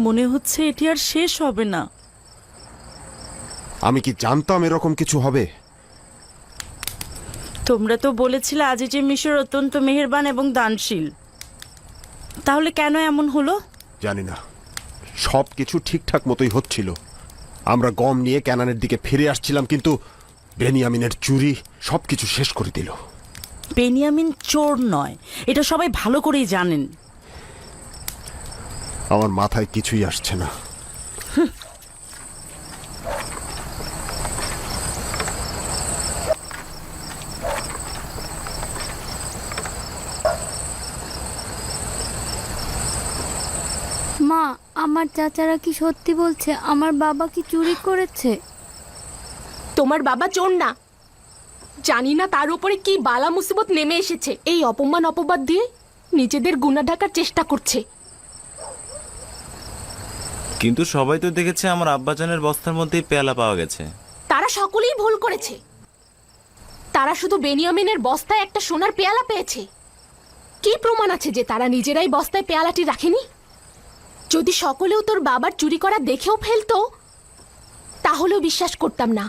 মনে হচ্ছে এটি আর শেষ হবে না। আমি কি জানতাম এরকম কিছু হবে? তোমরা তো বলেছিলে আজিজে মিশর অত্যন্ত মেহেরবান এবং দানশীল, তাহলে কেন এমন হলো? জানি না, সব কিছু ঠিকঠাক মতোই হচ্ছিল। আমরা গম নিয়ে ক্যানানের দিকে ফিরে আসছিলাম, কিন্তু বেনিয়ামিনের চুরি সবকিছু শেষ করে দিল। বেনিয়ামিন চোর নয়, এটা সবাই ভালো করেই জানেন। আমার মাথায় কিছুই আসছে না। মা, আমার চাচারা কি সত্যি বলছে আমার বাবা কি চুরি করেছে? তোমার বাবা চোর না, জানি না তার উপরে কি বালা মুসিবত নেমে এসেছে। এই অপমান অপবাদ দিয়ে নিজেদের গুনাহ ঢাকার চেষ্টা করছে। কিন্তু সবাই তো দেখেছে আমার আব্বাজানের বস্তার মধ্যেই পেয়ালা পাওয়া গেছে। তারা সকলেই ভুল করেছে। তারা শুধু বেনিয়ামিনের বস্তায় একটা সোনার পেয়ালা পেয়েছে। কি প্রমাণ আছে যে তারা নিজেরাই বস্তায় পেয়ালাটি রাখেনি? যদি সকলেও তোর বাবার চুরি করা দেখেও ফেলতো, তাহলেও বিশ্বাস করতাম না।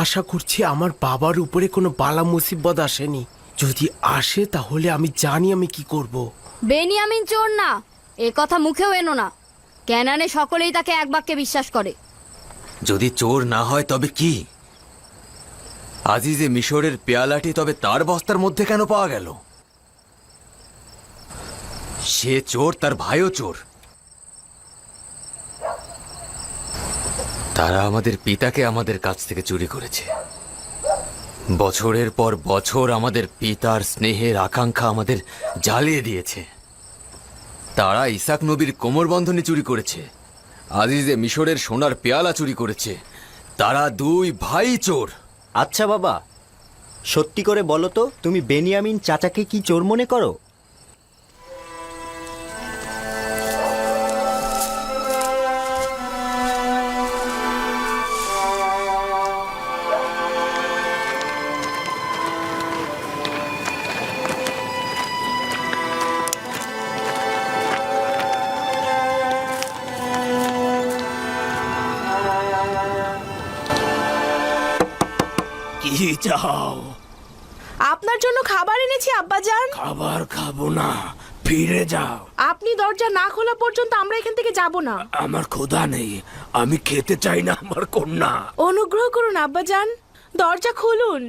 আশা করছি আমার বাবার উপরে কোনো বালা মুসিবত আসেনি। যদি আসে তাহলে আমি জানি আমি কি করব। বেনিয়ামিন চোর না, এ কথা মুখেও এনো না। ক্যানানে সকলেই তাকে এক বাক্যে বিশ্বাস করে। যদি চোর না হয় তবে কি? আজিজে মিশরের পেয়ালাটি তবে তার বস্তার মধ্যে কেন পাওয়া গেল? সে চোর, তার ভাইও চোর। তারা আমাদের পিতাকে আমাদের কাছ থেকে চুরি করেছে। বছরের পর বছর আমাদের পিতার স্নেহের আকাঙ্ক্ষা আমাদের জ্বালিয়ে দিয়েছে। তারা ইসাক নবীর কোমরবন্ধনী চুরি করেছে, আজিজে মিশরের সোনার পেয়ালা চুরি করেছে। তারা দুই ভাই চোর। আচ্ছা বাবা, সত্যি করে বলো তো, তুমি বেনিয়ামিন চাচাকে কি চোর মনে করো? কি চাও? আপনার জন্য খাবার এনেছি আব্বাজান। খাবার খাবো না, ফিরে যাও। আপনি দরজা না খোলা পর্যন্ত আমরা এখান থেকে যাব না। আমার ক্ষুধা নেই, আমি খেতে চাই না আমার কন্যা। অনুগ্রহ করুন আব্বাজান, দরজা খুলুন।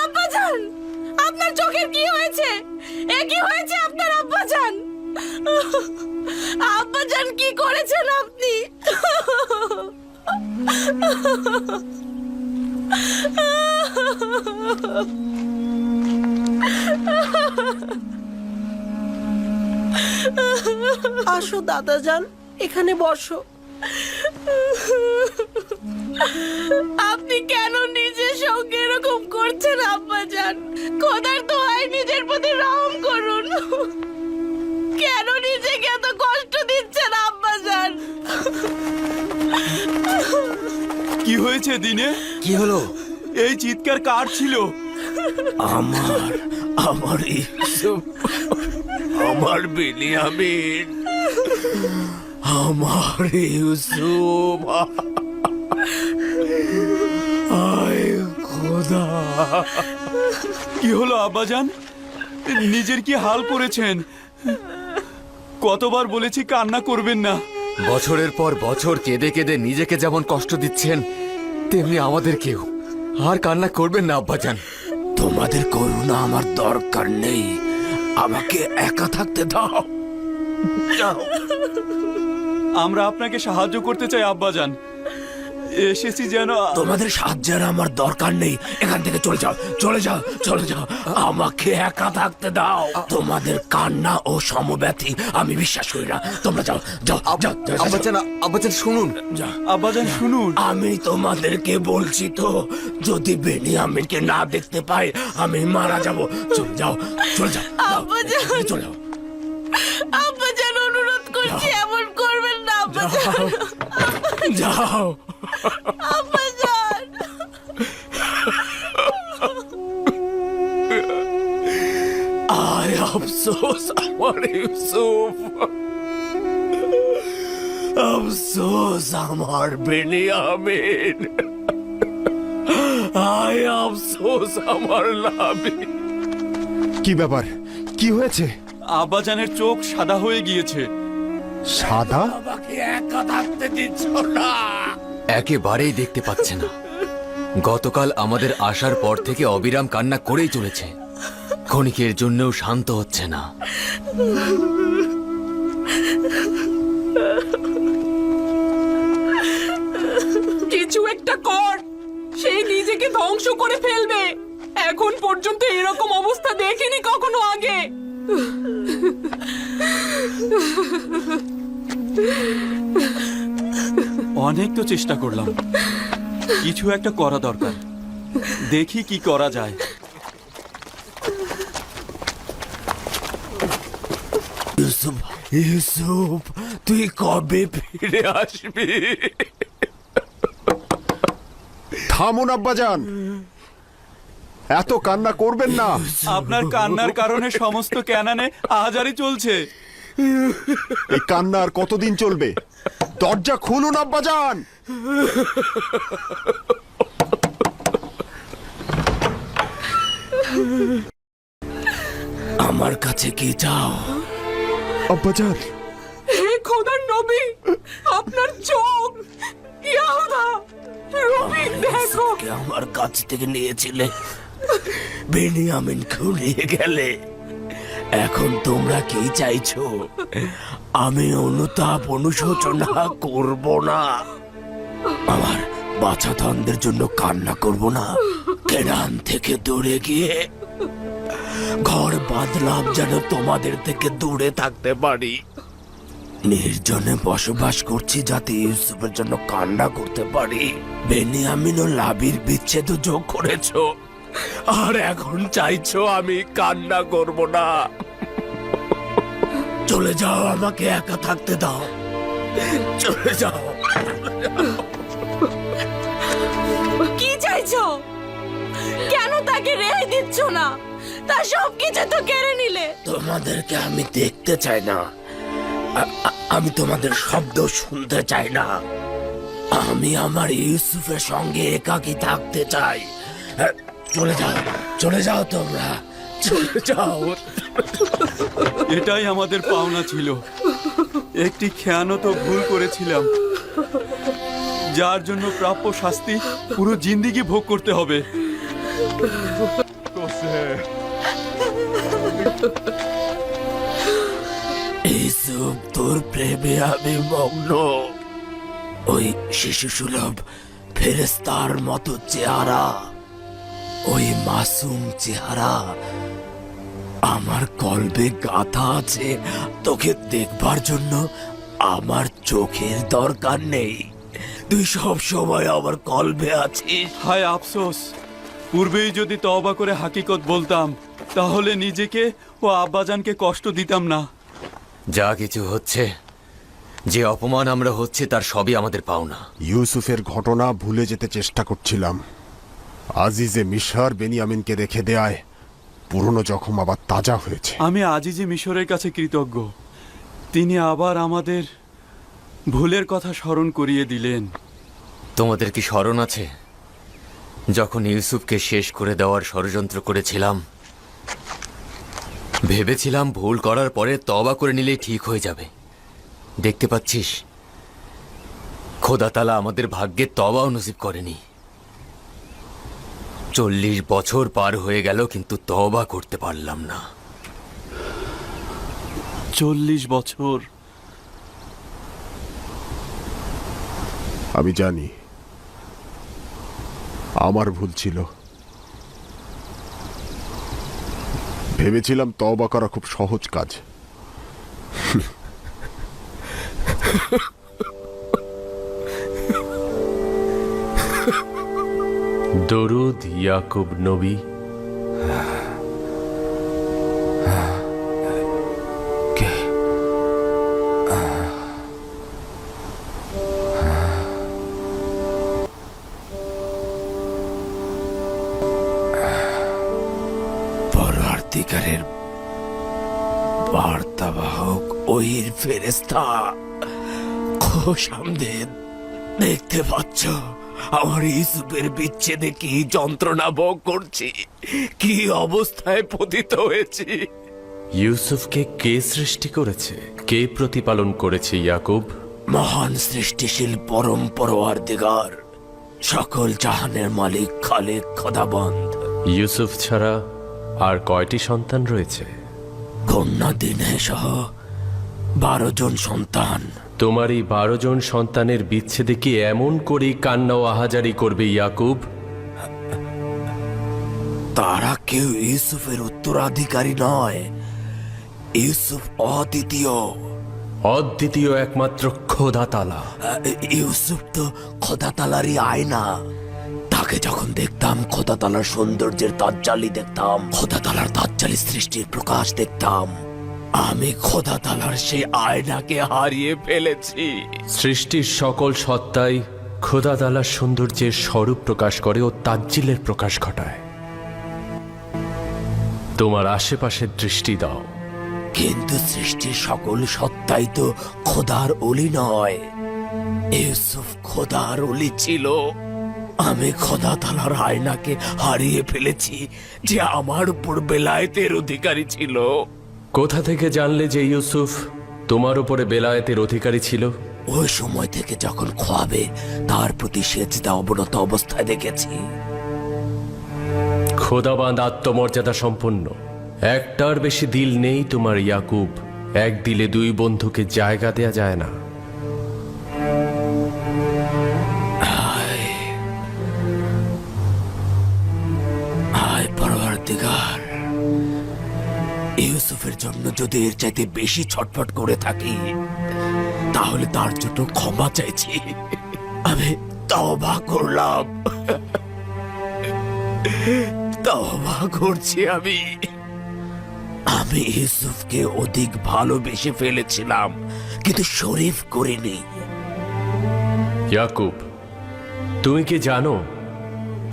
আব্বাজান, আপনার চোখের কি হয়েছে? এ কি হয়েছে আপনার আব্বাজান? আব্বাজান, কি করেছেন আপনি? আসো দাদাজান, এখানে বসো। আপনি কেন নিজের সঙ্গে এরকম করছেন আব্বাজান? খোদার দোহাই নিজের প্রতি রহম করুন। কেন নিজেকে এত কষ্ট দিচ্ছেন আব্বাজান? কি হয়েছে দিনে? কি হলো? এই চিৎকার কার ছিল? আমার ইউসুফ, আমার বেনিয়ামিন, আমার ইউসুফ। আয় খোদা! কি হলো আব্বাজান? নিজের কি হাল করেছেন? কতবার বলেছি কান্না করবেন না। বছরের পর বছর কেঁদে কেঁদে নিজেকে যেমন কষ্ট দিচ্ছেন, তেমনি আমাদেরকেও। আর কান্না করবেন না আব্বাজান। তোমাদের করুণা আমার দরকার নেই, আমাকে একা থাকতে দাও। আমরা আপনাকে সাহায্য করতে চাই আব্বাজান। এসেছি যেন। তোমাদের সাহায্যের আমার দরকার নেই, এখান থেকে চলে যাও, চলে যাও, চলে যাও। আমাকে একা থাকতে দাও। তোমাদের কান্না ও সমব্যথী আমি বিশ্বাস করি না। তোমরা যাও, যাও, যাও, যাও, যাও। আব্বাজান, আব্বাজান শুনুন। আব্বাজান শুনুন। আমি তোমাদেরকে বলছি তো, যদি বেনিয়ামিনকে না দেখতে পাই আমি মারা যাব। চলে যাও, চলে যাও, যাও, আব্বাজান, চলে যাও। আব্বাজান অনুরোধ করছি, এমন করবেন না আব্বাজান। যাও আয় আফসোস আমার ইউসুফ, আফসোস আমার বেনিয়ামিন, আয় আফসোস আমার লাবি। কি ব্যাপার, কি হয়েছে? আব্বাজানের চোখ সাদা হয়ে গিয়েছে। সাদা? আমাকে একা থাকতে দিচ্ছ না। একেবারেই দেখতে পাচ্ছে না। গতকাল আমাদের আসার পর থেকে অবিরাম কান্না করেই চলেছে, ক্ষণিকের জন্যও শান্ত হচ্ছে না। কিছু একটা কর, সে নিজেকে ধ্বংস করে ফেলবে। এখন পর্যন্ত এরকম অবস্থা দেখিনি কখনো আগে। অনেক তো চেষ্টা করলাম, কিছু একটা করা দরকার। দেখি কি করা যায়। ইউসুফ, ইউসুফ তুই কবে ফিরে আসবি? থামুন আব্বাজান, এত কান্না করবেন না। আপনার কান্নার কারণে সমস্ত ক্যানানে আহাজারি চলছে। এই কান্না আর কতদিন চলবে? দরজা খুলুন আব্বাজান। আমার কাছে কি চাও? আব্বাজান, হে খোদার নবী, আপনার চোখ, ইয়াহুদা, রবি দেখো। কে আমার কাছ থেকে নিয়েছিলে, বেনিয়ামিনকেও নিয়ে গেলে। এখন তোমরা কি চাইছো? আমি অনুতাপ অনুশোচনা করব না, আমার বাছাধনদের জন্য কান্না করব না, কেনান থেকে দূরে গিয়ে ঘর বাঁধলাম যেন তোমাদের থেকে দূরে থাকতে পারি। নির্জনে বসবাস করছি যাতে ইউসুফের জন্য কান্না করতে পারি। বেনিয়ামিন ও লাবির বিচ্ছেদ যোগ করেছো, আর এখন চাইছো আমি কান্না করব না। চলে যাও, আমাকে একা থাকতে দাও, চলে যাও। কি চাইছো? কেন তাকে রেহাই দিচ্ছ না? তার সবকিছু তো কেড়ে নিলে। তোমাদেরকে আমি দেখতে চাই না, আমি তোমাদের শব্দ শুনতে চাই না। আমি আমার ইউসুফের সঙ্গে একাকী থাকতে চাই। চলে যাও, চলে যাও, তোমরা চলে যাও। এটাই আমাদের পাওনা ছিল। একটি খেয়ানত ভুল করেছিলাম, যার জন্য প্রাপ্য শাস্তি পুরো জিন্দেগি ভোগ করতে হবে। ইউসুফ, তোর প্রেমে আমি মগ্ন। ওই শিশু সুলভ ফেরেস্তার মতো চেহারা, ওই মাসুম চেহারা আমার কলবে গাথা আছে। তোকে দেখবার জন্য আমার চোখের দরকার নেই, তুই সব সময় আমার কলবে আছিস। হায় আফসোস, পূর্বেই যদি তওবা করে হাকিকত বলতাম, তাহলে নিজেকে ও আব্বাজানকে কষ্ট দিতাম না। যা কিছু হচ্ছে, যে অপমান আমরা হচ্ছে, তার সবই আমাদের পাওনা। ইউসুফের ঘটনা ভুলে যেতে চেষ্টা করছিলাম। আজিজে মিশর বেনিয়ামিনকে রেখে দেয়ায় পুরনো জখম আবার তাজা হয়েছে। আমি আজিজে মিশরের কাছে কৃতজ্ঞ। তিনি আবার আমাদের ভুলের কথা স্মরণ করিয়ে দিলেন। তোমাদের কি স্মরণ আছে যখন ইউসুফকে শেষ করে দেওয়ার ষড়যন্ত্র করেছিলাম? ভেবেছিলাম ভুল করার পরে তওবা করে নিলেই ঠিক হয়ে যাবে। দেখতে পাচ্ছিস, খোদা তাআলা আমাদের ভাগ্যে তওবাও নসিব করেনি। 40 বছর পার হয়ে গেল, কিন্তু তওবা করতে পারলাম না। 40 বছর। আমি জানি আমার ভুল ছিল। ভেবেছিলাম তওবা করা খুব সহজ কাজ। দরুদ ইয়াকুব নবী। সত্যিকারের বার্তাবাহক ওহির ফেরেস্তা খোশামদেদ, দেখতে পাচ্ছ আমার ইউসুফের বিচ্ছেদে কি যন্ত্রণা ভোগ করছি, কি অবস্থায় পতিত হয়েছি। ইউসুফকে কে সৃষ্টি করেছে, কে প্রতিপালন করেছে ইয়াকুব? মহান সৃষ্টিশীল পরম পরওয়ারদিগার, সকল জাহানের মালিক খালিক খোদাবন্দ। ইউসুফ ছাড়া আর কয়টি সন্তান রয়েছে? কন্যা দিনে সহ 12 জন সন্তান। তোমার এই 12 জন সন্তানের বিচ্ছেদে কি এমন করেই কান্না ও আহাজারি করবে ইয়াকুব? তারা কেউ ইউসুফের উত্তরাধিকারী নয়। ইউসুফ অদ্বিতীয়। অদ্বিতীয় একমাত্র খোদা তালা। ইউসুফ তো খোদা তালারই আয়না। তাকে যখন দেখতাম খোদা তালার সৌন্দর্যের তাজ্জালি দেখতাম, খোদা তালার তাজ্জালি সৃষ্টির প্রকাশ দেখতাম। আমি খোদা তালার সেই আয়নাকে হারিয়ে ফেলেছি। সৃষ্টির সকল সত্তাই খোদা তালার সৌন্দর্যের স্বরূপ প্রকাশ করে ও তাজ্জিলের প্রকাশ ঘটায়। তোমার আশেপাশে দৃষ্টি দাও। কিন্তু সৃষ্টির সকল সত্তাই তো খোদার অলি নয়। ইউসুফ খোদার অলি ছিল। আমি খোদা তালার আয়নাকে হারিয়ে ফেলেছি, যে আমার উপর বেলায়েতের অধিকারী ছিল। কোথা থেকে জানলে যে ইউসুফ তোমার উপরে বেলায়েতের অধিকারী ছিল? ওই সময় থেকে যখন খোয়াবে তার প্রতি সেজদা অবনত অবস্থায় দেখেছি। খোদাবান্দ আত্মমর্যাদা সম্পন্ন। একটার বেশি দিল নেই তোমার ইয়াকুব। এক দিলে দুই বন্ধুকে জায়গা দেয়া যায় না। আয় পরওয়ারদিগার, ইউসুফের জন্য যদি এর চাইতে বেশি ছটফট করে থাকি, তাহলে তার জন্য ক্ষমা চাইছি। আমি তওবা করলাম, তওবা করছি। আমি ইউসুফকে অধিক ভালোবেসে ফেলেছিলাম, কিন্তু শরীফ করিনি। ইয়াকুব, তুমি কি জানো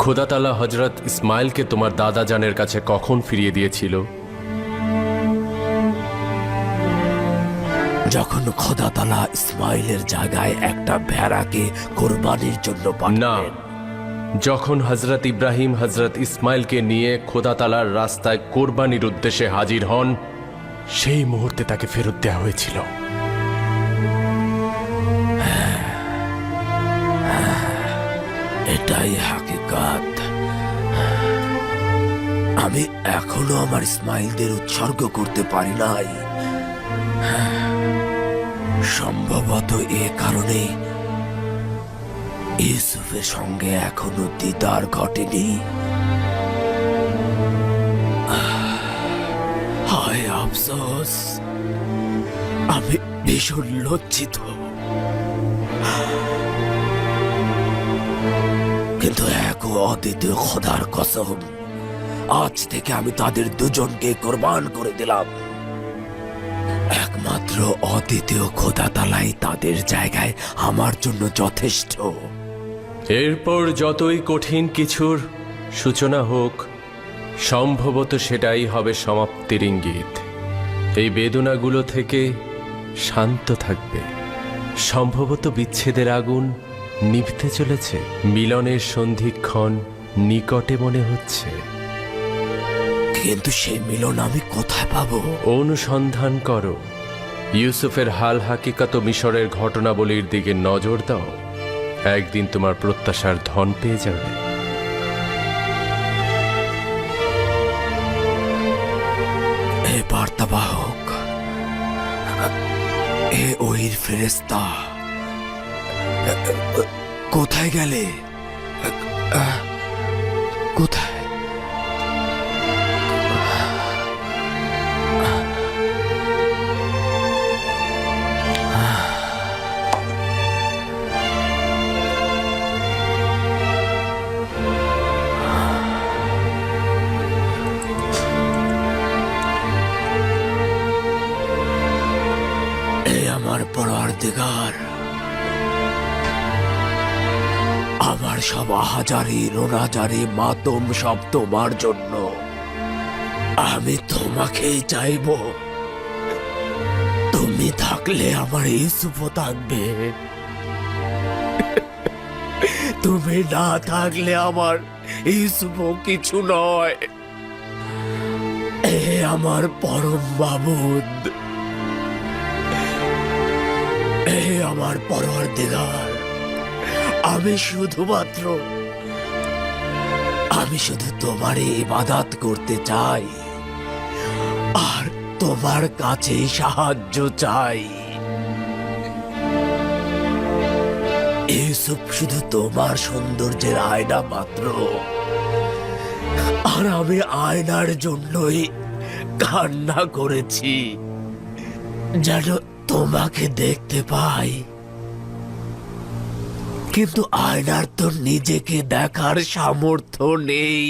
খোদা তাআলা হযরত ইসমাইলকে তোমার দাদা জানের কাছে কখন ফিরিয়ে দিয়েছিল? যখন খোদা তাআলা ইসমাইলের জায়গায় একটা ভেড়াকে কোরবানির জন্য না, পাঠালেন। যখন হযরত ইব্রাহিম হযরত ইসমাইলকে নিয়ে খোদা তাআলার রাস্তায় কোরবানির উদ্দেশ্যে হাজির হন, সেই মুহূর্তে তাকে ফেরত দেওয়া হয়েছিল। এটাই হাকিকাত। আমি এখনো আমার ইসমাইলদের উৎসর্গ করতে পারি নাই। সম্ভবত এ কারণে ইউসুফের সঙ্গে এখনো দিদার ঘটেনি। হায় আফসোস, আমি ভীষণ লজ্জিত। কিন্তু এক অদ্বিতীয় খোদার কসম, আজ থেকে আমি তাদের দুজনকে কোরবান করে দিলাম। একমাত্র অদ্বিতীয় খোদা তাআলাই তাদের জায়গায় আমার জন্য যথেষ্ট। এরপর যতই কঠিন কিছুর সূচনা হোক, সম্ভবত সেটাই হবে সমাপ্তির ইঙ্গিত। এই বেদনাগুলো থেকে শান্ত থাকবে। সম্ভবত বিচ্ছেদের আগুন নিভতে চলেছে, মিলনের সন্ধিক্ষণ নিকটে মনে হচ্ছে। কিন্তু সেই মিলন আমি কোথায় পাবো? অনুসন্ধান করো। ইউসুফের হাল হাকিকত মিশরের ঘটনাবলীর দিকে নজর দাও। একদিন তোমার প্রত্যাশার ধন পেয়ে যাবে। এ বার্তাবাহক, এ ওহির ফেরেশতা, কোথায় গেলে? কোথায়? আমার পরওয়ারদিগার, আমার সব আহাজারি রোনাজারি মাতম সব তোমার জন্য। আমি তোমার তোমাকেই চাইবো। তুমি থাকলে আমার ইউসুফও থাকবে, তুমি না থাকলে আমার ইউসুফও কিছু নয়। এ আমার পরম মাবুদ, এ আমার পরওয়ারদিগার, আমি শুধু তোমারই ইবাদত করতে চাই আর তোমার কাছে সাহায্য চাই। ইউসুফ শুধু তোমার সৌন্দর্যের আয়না মাত্র, আর আমি আয়নার জন্যই কান্না করেছি, যেন তোমাকে দেখতে পাই। কিন্তু আয়নার তো নিজেকে দেখার সামর্থ্য নেই।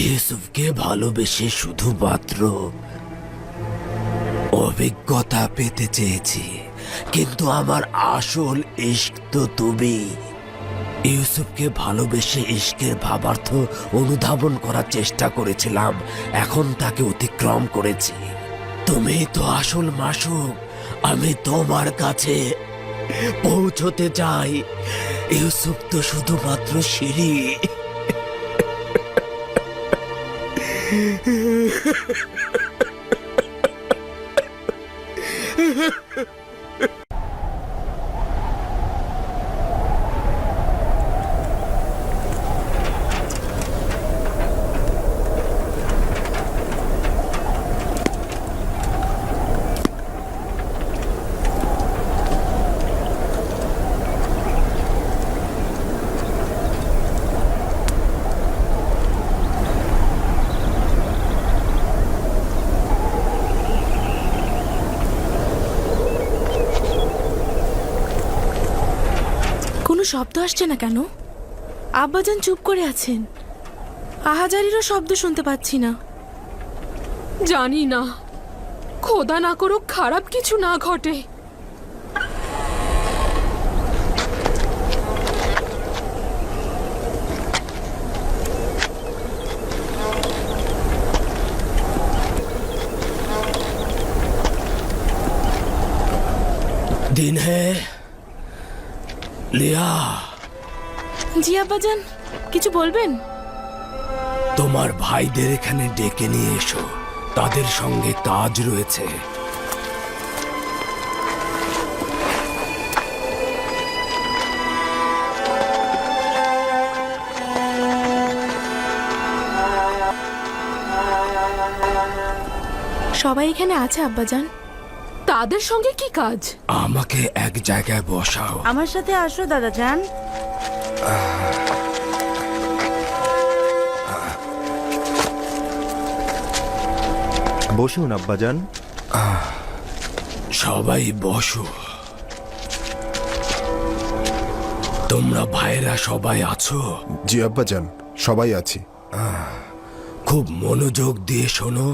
ইউসুফকে ভালোবেসে শুধুমাত্র অভিজ্ঞতা পেতে চেয়েছি, কিন্তু আমার আসল ইশক তো তুমি। ইউসুফকে ভালোবেসে ইশকের ভাবার্থ অনুধাবন করার চেষ্টা করেছিলাম, এখন তাকে অতিক্রম করেছি। তুমি তো আসল মাসুক, আমি তোমার কাছে পৌঁছতে চাই। ইউসুফ তো শুধুমাত্র সিঁড়ি। কোনো শব্দ আসছে না কেন? আব্বাজান চুপ করে আছেন, আহাজারিরও শব্দ শুনতে পাচ্ছি না। জানি না, খোদা না করুক খারাপ কিছু না ঘটে। दिन है লিয়া। জি আব্বাজান, কিছু বলবেন? তোমার ভাইদের এখানে ডেকে নিয়ে এসো, তাদের সঙ্গে কাজ রয়েছে। সবাই এখানে আছে আব্বাজান। তাদের সঙ্গে কি কাজ? আমাকে এক জায়গায় বসাও। আমার সাথে আসো দাদাজান। বসুন আব্বাজান। সবাই বসো। তোমরা ভাইরা সবাই আছো? জি আব্বাজান, সবাই আছি। খুব মনোযোগ দিয়ে শোনো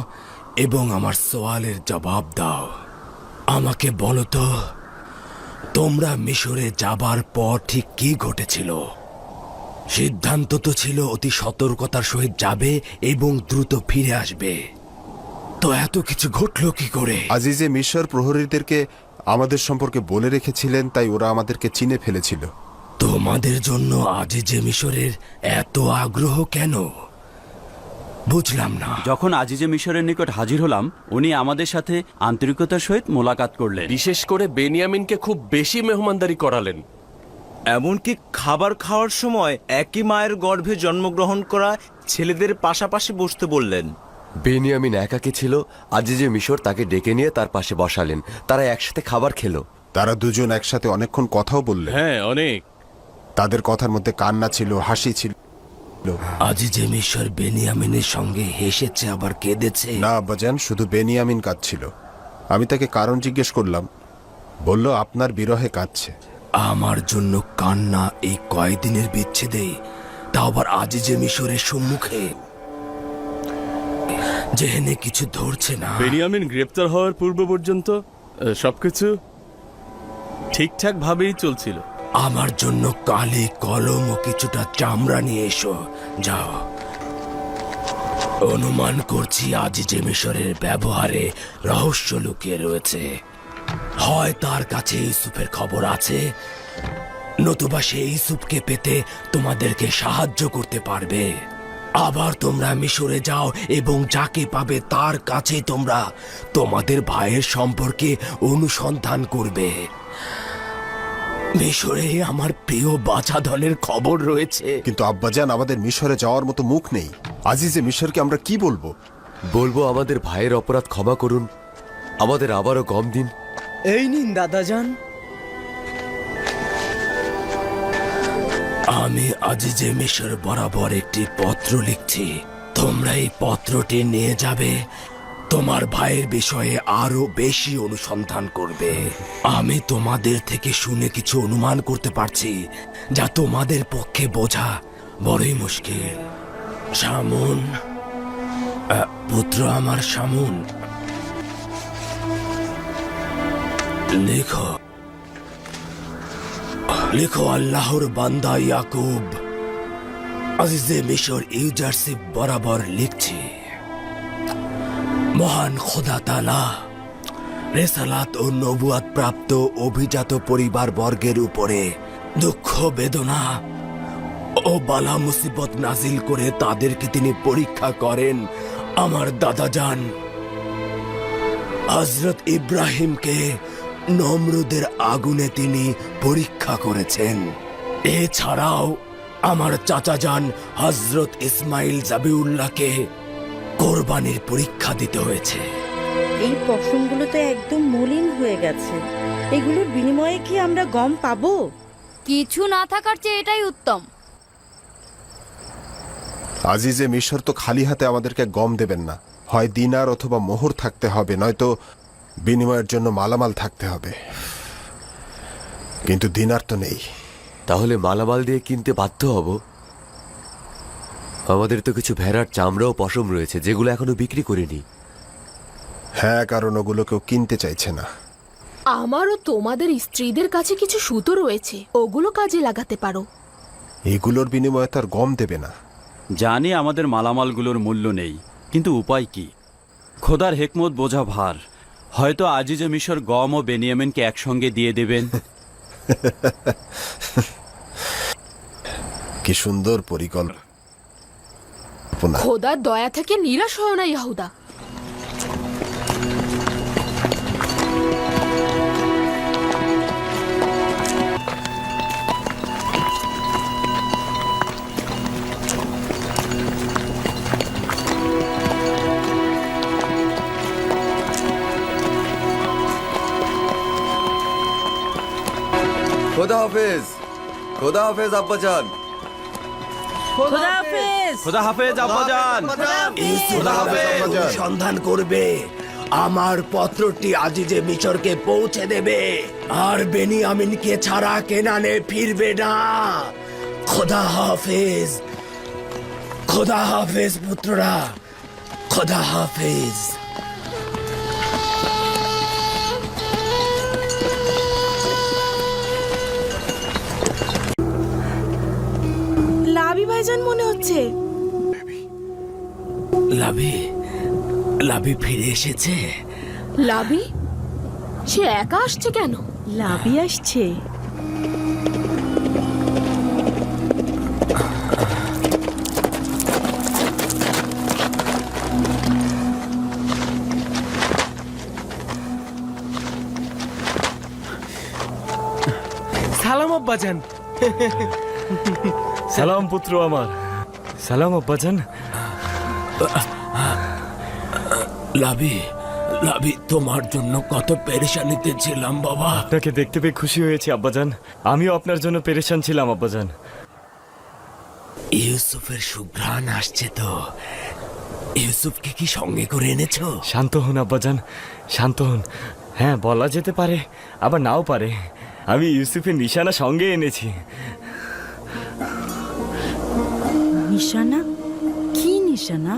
এবং আমার সওয়ালের জবাব দাও। আমাকে বলো তো, তোমরা মিশরে যাবার পর ঠিক কি ঘটেছিল? সিদ্ধান্ত তো ছিল অতি সতর্কতার সহিত যাবে এবং দ্রুত ফিরে আসবে, তো এত কিছু ঘটলো কি করে? আজিজে মিশর প্রহরীদেরকে আমাদের সম্পর্কে বলে রেখেছিলেন, তাই ওরা আমাদেরকে চিনে ফেলেছিল। তোমাদের জন্য আজিজে মিশরের এত আগ্রহ কেন? বুঝলাম না। যখন আজিজে মিশরের নিকট হাজির হলাম, উনি আমাদের সাথে আন্তরিকতার সহিত মোলাকাত করলেন। বিশেষ করে বেনিয়ামিনকে খুব বেশি মেহমানদারি করালেন। এমনকি খাবার খাওয়ার সময় একই মায়ের গর্ভে জন্মগ্রহণ করা ছেলেদের পাশাপাশি বসতে বললেন। বেনিয়ামিন একাকী ছিল, আজিজে মিশর তাকে ডেকে নিয়ে তার পাশে বসালেন। তারা একসাথে খাবার খেলো। তারা দুজন একসাথে অনেকক্ষণ কথাও বললেন। হ্যাঁ, অনেক। তাদের কথার মধ্যে কান্না ছিল, হাসি ছিল। আজিজে মিশর বেনিয়ামিনের সঙ্গে হেসেছে আবার কেঁদেছে। না আব্বাজান, শুধু বেনিয়ামিন কাঁদছিল। আমি তাকে কারণ জিজ্ঞেস করলাম, বলল আপনার বিরহে কাঁদছে। আমার জন্য কান্না এই কয়দিনের বিচ্ছেদে, তা আবার আজিজে মিশরের সম্মুখে, যেহেনে কিছু ধরছে না। বেনিয়ামিন গ্রেপ্তার হওয়ার পূর্ব পর্যন্ত সবকিছু ঠিকঠাক ভাবেই চলছিল। আমার জন্য কালি কলম ও কিছুটা চামড়া নিয়ে এসো, যাও। অনুমান করছি আজিজে মিশরের ব্যবহারে রহস্য লুকিয়ে রয়েছে। হয় তার কাছে ইউসুফের খবর আছে, নতুবা সে ইউসুফকে পেতে তোমাদেরকে সাহায্য করতে পারবে। আবার তোমরা মিশরে যাও এবং যাকে পাবে তার কাছে তোমরা তোমাদের ভাইয়ের সম্পর্কে অনুসন্ধান করবে। মিশরে আমার প্রিয় বাছাধনের খবর রয়েছে। কিন্তু আব্বাজান, আমাদের মিশরে যাওয়ার মতো মুখ নেই। আজিজে মিশরকে আমরা কি বলবো? বলবো আমাদের ভাইয়ের অপরাধ ক্ষমা করুন, আমাদের আবারও গম দিন। এই নিন দাদাজান। আমি আজিজে মিশর বরাবর একটি পত্র লিখছি। তোমরা এই পত্রটি নিয়ে যাবে, তোমার ভাইয়ের বিষয়ে আরো বেশি অনুসন্ধান করবে। আমি তোমাদের থেকে শুনে কিছু অনুমান করতে পারছি যা তোমাদের পক্ষে বোঝা বড়ই মুশকিল। শামুন, পুত্র আমার শামুন, লেখো লেখো আল্লাহর বান্দা ইয়াকুব আজিজে মিশর ইউজারশিপ বরাবর লিখছি। মহান খোদা তাআলা রেসালাত ও নবুয়াত প্রাপ্ত অভিজাত পরিবার বর্গের উপরে দুঃখ বেদনা ও বালা মুসিবত নাজিল করে তাদেরকে তিনি পরীক্ষা করেন। আমার দাদাজান হযরত ইব্রাহিমকে নমরুদের আগুনে তিনি পরীক্ষা করেছেন। এছাড়াও আমার চাচাজান হযরত ইসমাইল জাবিউল্লাহকে কোরবানির পরীক্ষা দিতে হয়েছে। এই পশমগুলো তো একদম মলিন হয়ে গেছে। এগুলোর বিনিময়ে কি আমরা গম পাবো? কিছু না থাকার চেয়ে এটাই উত্তম। আজিজে মিশর তো খালি হাতে আমাদেরকে গম দেবেন না। হয় দিনার অথবা মোহর থাকতে হবে, নয়তো বিনিময়ের জন্য মালামাল থাকতে হবে। কিন্তু দিনার তো নেই। তাহলে মালামাল দিয়ে কিনতে বাধ্য হব। আমাদের তো কিছু ভেড়ার চামড়া ও পশম রয়েছে যেগুলো এখনো বিক্রি করিনি। হ্যাঁ, কারণ ওগুলো কেউ কিনতে চাইছে না। আমারও তোমাদের স্ত্রীদের কাছে কিছু সুতো রয়েছে, ওগুলো কাজে লাগাতে পারো। এগুলোর বিনিময়ে তার গম দেবে না। জানি আমাদের মালামালগুলোর মূল্য নেই, কিন্তু উপায় কি? খোদার হেকমত বোঝা ভার। হয়তো আজিজে মিশর গম ও বেনিয়ামিনকে একসঙ্গে দিয়ে দেবেন। কি সুন্দর পরিকল্পনা। খোদার দয়া থেকে নিরাশ হয় না ইয়াহুদা। খোদা হাফেজ, খোদা হাফেজ আব্বাজান। খোদা হাফেজ। খোদা হাফেজ আব্বাজান। সন্ধান করবে, আমার পত্রটি আজিজে মিশরকে পৌঁছে দেবে, আর বেনিয়ামিনকে ছাড়া কেনানে ফিরবে না। খোদা হাফেজ, খোদা হাফেজ পুত্ররা, খোদা হাফেজ। লাবি ভাইজান মনে হচ্ছে। লাভি, লাভি ফিরে এসেছে। লাবি, সে একা আসছে কেন? লাবি আসছে। সালাম আব্বাজান। সালাম পুত্র আমার। সালাম আব্বাজান। লাভি, লাভি, তোমার জন্য কত পেরেশানিতে ছিলাম বাবা। আপনাকে দেখতে পেয়ে খুশি হয়েছি আব্বাজান। আমিও আপনার জন্য পেরেশান ছিলাম আব্বাজান। ইউসুফের সুঘ্রাণ আসছে তো। ইউসুফকে কি সঙ্গে করে এনেছো? শান্ত হন আব্বাজান, শান্ত হন। হ্যাঁ, বলা যেতে পারে, আবার নাও পারে। আমি ইউসুফের নিশানা সঙ্গে এনেছি। নিশানা? কি নিশানা?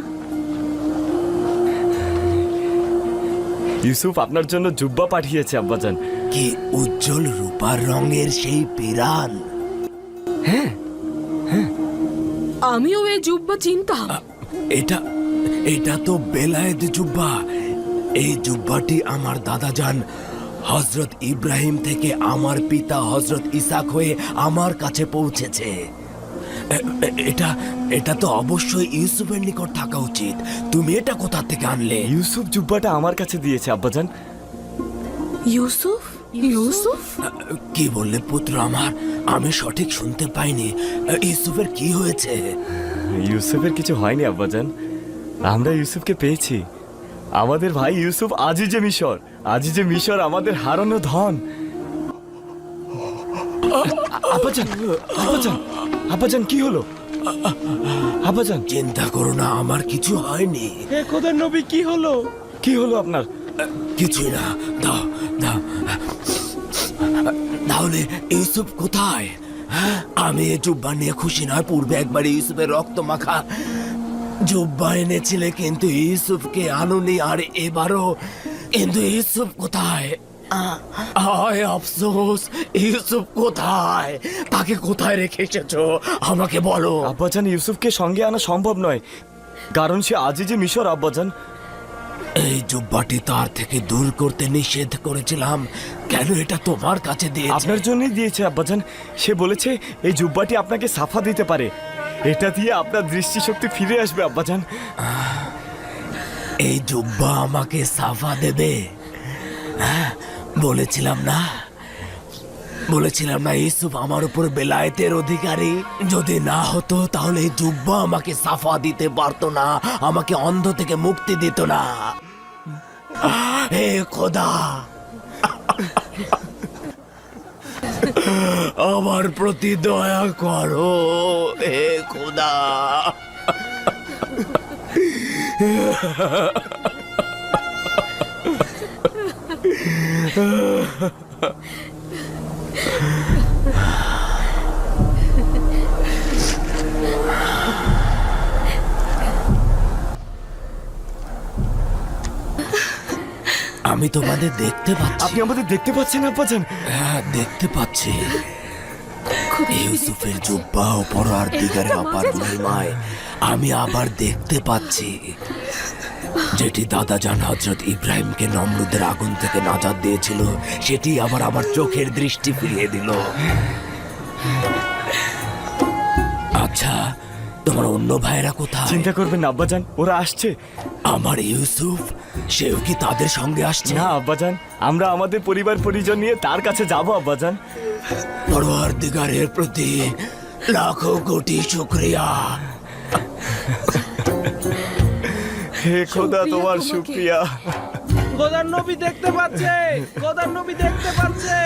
ইউসুফ আপনার জন্য জুব্বা পাঠিয়েছে আব্বাজান। কি উজ্জ্বল রূপার রঙের সেই পিরান! আমিও এই জুব্বা চিনতাম। এটা এটা তো বেলায়েত জুব্বা। এই জুব্বাটি আমার দাদাজান হজরত ইব্রাহিম থেকে আমার পিতা হজরত ইসাক হয়ে আমার কাছে পৌঁছেছে। এটা এটা তো অবশ্যই ইউসুফের নিকট থাকা উচিত। তুমি এটা কোথা থেকে আনলে? ইউসুফ জুব্বাটা আমার কাছে দিয়েছে আব্বাজান। ইউসুফ ইউসুফ কি বললে পুত্র আমার? আমি সঠিক শুনতে পাইনি। ইউসুফের কি হয়েছে? ইউসুফের কিছু হয়নি আব্বাজান, আমরা ইউসুফকে পেয়েছি। আমাদের ভাই ইউসুফ আজিজে মিশর, আজিজে মিশর আমাদের হারানো ধন। আব্বাজান, আব্বাজান, আব্বাজান কি হলো? আব্বাজান চিন্তা করো না, আমার কিছু হয়নি। হে খোদার নবী, কি হলো? কি হলো আপনার? কিছুই না। দাও দাও। তাহলে ইউসুফ কোথায়? আমি এই জুব্বা নিয়ে খুশি নয়। পূর্বে একবার ইউসুফের রক্ত মাখা জুব্বা এনেছিলে, কিন্তু ইউসুফকে আনুনি। আর এবারও, কিন্তু ইউসুফ কোথায়? আয় আফসোস, ইউসুফ কোথায়? তাকে কোথায় রেখে এসেছো আমাকে বলো। আব্বাজান, ইউসুফকে সঙ্গে আনা সম্ভব নয়, কারণ সে আজিজে মিশর আব্বাজান। এই জুব্বাটি তার থেকে দূর করতে নিষেধ করেছিলাম। কেন এটা তোমার কাছে দিয়েছে? আপনার জন্যই দিয়েছে আব্বাজান। সে বলেছে এই জুব্বাটি আপনাকে সাফা দিতে পারে, এটা দিয়ে আপনার দৃষ্টিশক্তি ফিরে আসবে আব্বাজান। এই জুব্বা আমাকে সাফা দেবে? বলেছিলাম না, বলেছিলাম না ইউসুফ আমার উপর বেলায়েতের অধিকারী? যদি না হতো তাহলে এই জুব্বা আমাকে সাফা দিতে পারতো না, আমাকে অন্ধ থেকে মুক্তি দিত না। হে খোদা, আমার প্রতি দয়া করো। হে খোদা। আমি তোমাদের দেখতে পাচ্ছি। আপনি আমাদের দেখতে পাচ্ছেন আব্বাজান? হ্যাঁ, দেখতে পাচ্ছি। ইউসুফের জুব্বা ও পরার দিগারে আপার মহিমায় আমি আবার দেখতে পাচ্ছি, যেটি দাদাজান হজরত ইব্রাহিমকে নমরুদের আগুন থেকে নাজাত দিয়েছিল, সেটি আবার আমার চোখের দৃষ্টি ফিরিয়ে দিল। আচ্ছা, তোমার অন্য ভাইরা কোথায়? চিন্তা করবেন না আব্বাজান, ওরা আসছে। আমার ইউসুফ, সেও কি তাদের সঙ্গে আসছে? না আব্বাজান, আমরা আমাদের পরিবার পরিজন নিয়ে তার কাছে যাব আব্বাজান। পরওয়ারদিগারের প্রতি লাখো কোটি শুকরিয়া। হে খোদা, তোমার শুকরিয়া। খোদার নবী দেখতে পাচ্ছে, খোদার নবী দেখতে পাচ্ছে।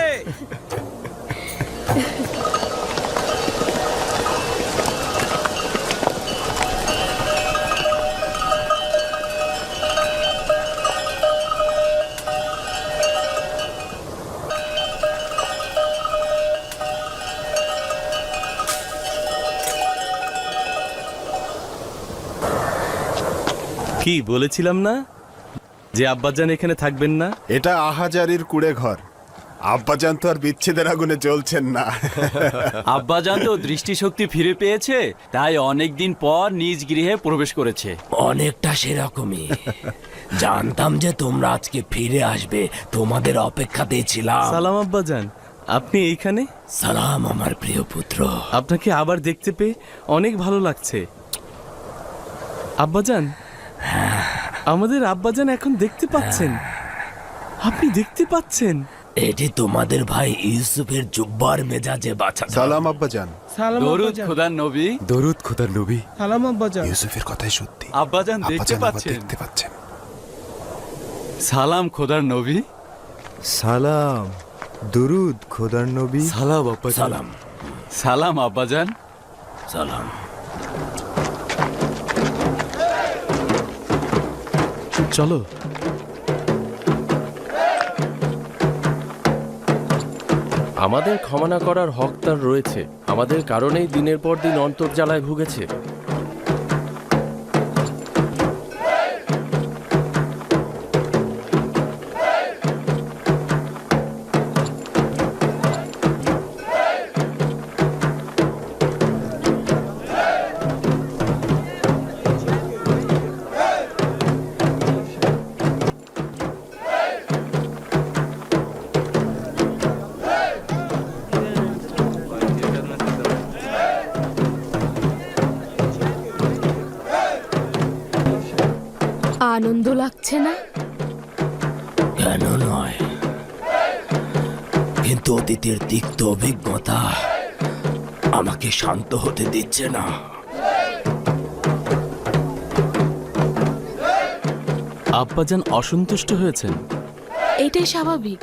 কি বলেছিলাম না যে আব্বাজান এখানে থাকবেন না? এটা আহাজারির কুড়ে ঘর। আব্বাজান তো আর বিচ্ছেদের আগুনে জ্বলছেন না। আব্বাজান তো দৃষ্টিশক্তি ফিরে পেয়েছে, তাই অনেকদিন পর নিজ গৃহে প্রবেশ করেছে। অনেকটা সেরকমই। জানতাম যে তোমরা আজকে ফিরে আসবে, তোমাদের অপেক্ষাতেই ছিলাম। সালাম আব্বাজান, আপনি এইখানে? সালাম আমার প্রিয় পুত্র। আপনাকে আবার দেখতে পেয়ে অনেক ভালো লাগছে। আব্বাজান, আমাদের আব্বাজান এখন দেখতে পাচ্ছেন। আপনি দেখতে পাচ্ছেন? এটি তোমাদের ভাই ইউসুফের জুব্বার মেজাজে বাঁচা। সালাম আব্বাজান। দরুদ খোদার নবী। দরুদ খোদার নবী। সালাম আব্বাজান। ইউসুফের কথাই সত্যি। আব্বাজান দেখতে আব্বাজান আবার পাচ্ছেন? দেখতে পাচ্ছেন। সালাম খোদার নবী। সালাম, দুরুদ খোদার নবী। সালাম আব্বাজান। সালাম সালাম আব্বাজান। সালাম। চলো। আমাদের ক্ষমা না করার হক তার রয়েছে। আমাদের কারণেই দিনের পর দিন অন্তর্জালায় ভুগেছে। আনন্দ লাগছে না? কেন নয়, কিন্তু অতীতের তিক্ত অভিজ্ঞতা আমাকে শান্ত হতে দিচ্ছে না। আব্বাজান অসন্তুষ্ট হয়েছেন। এটাই স্বাভাবিক,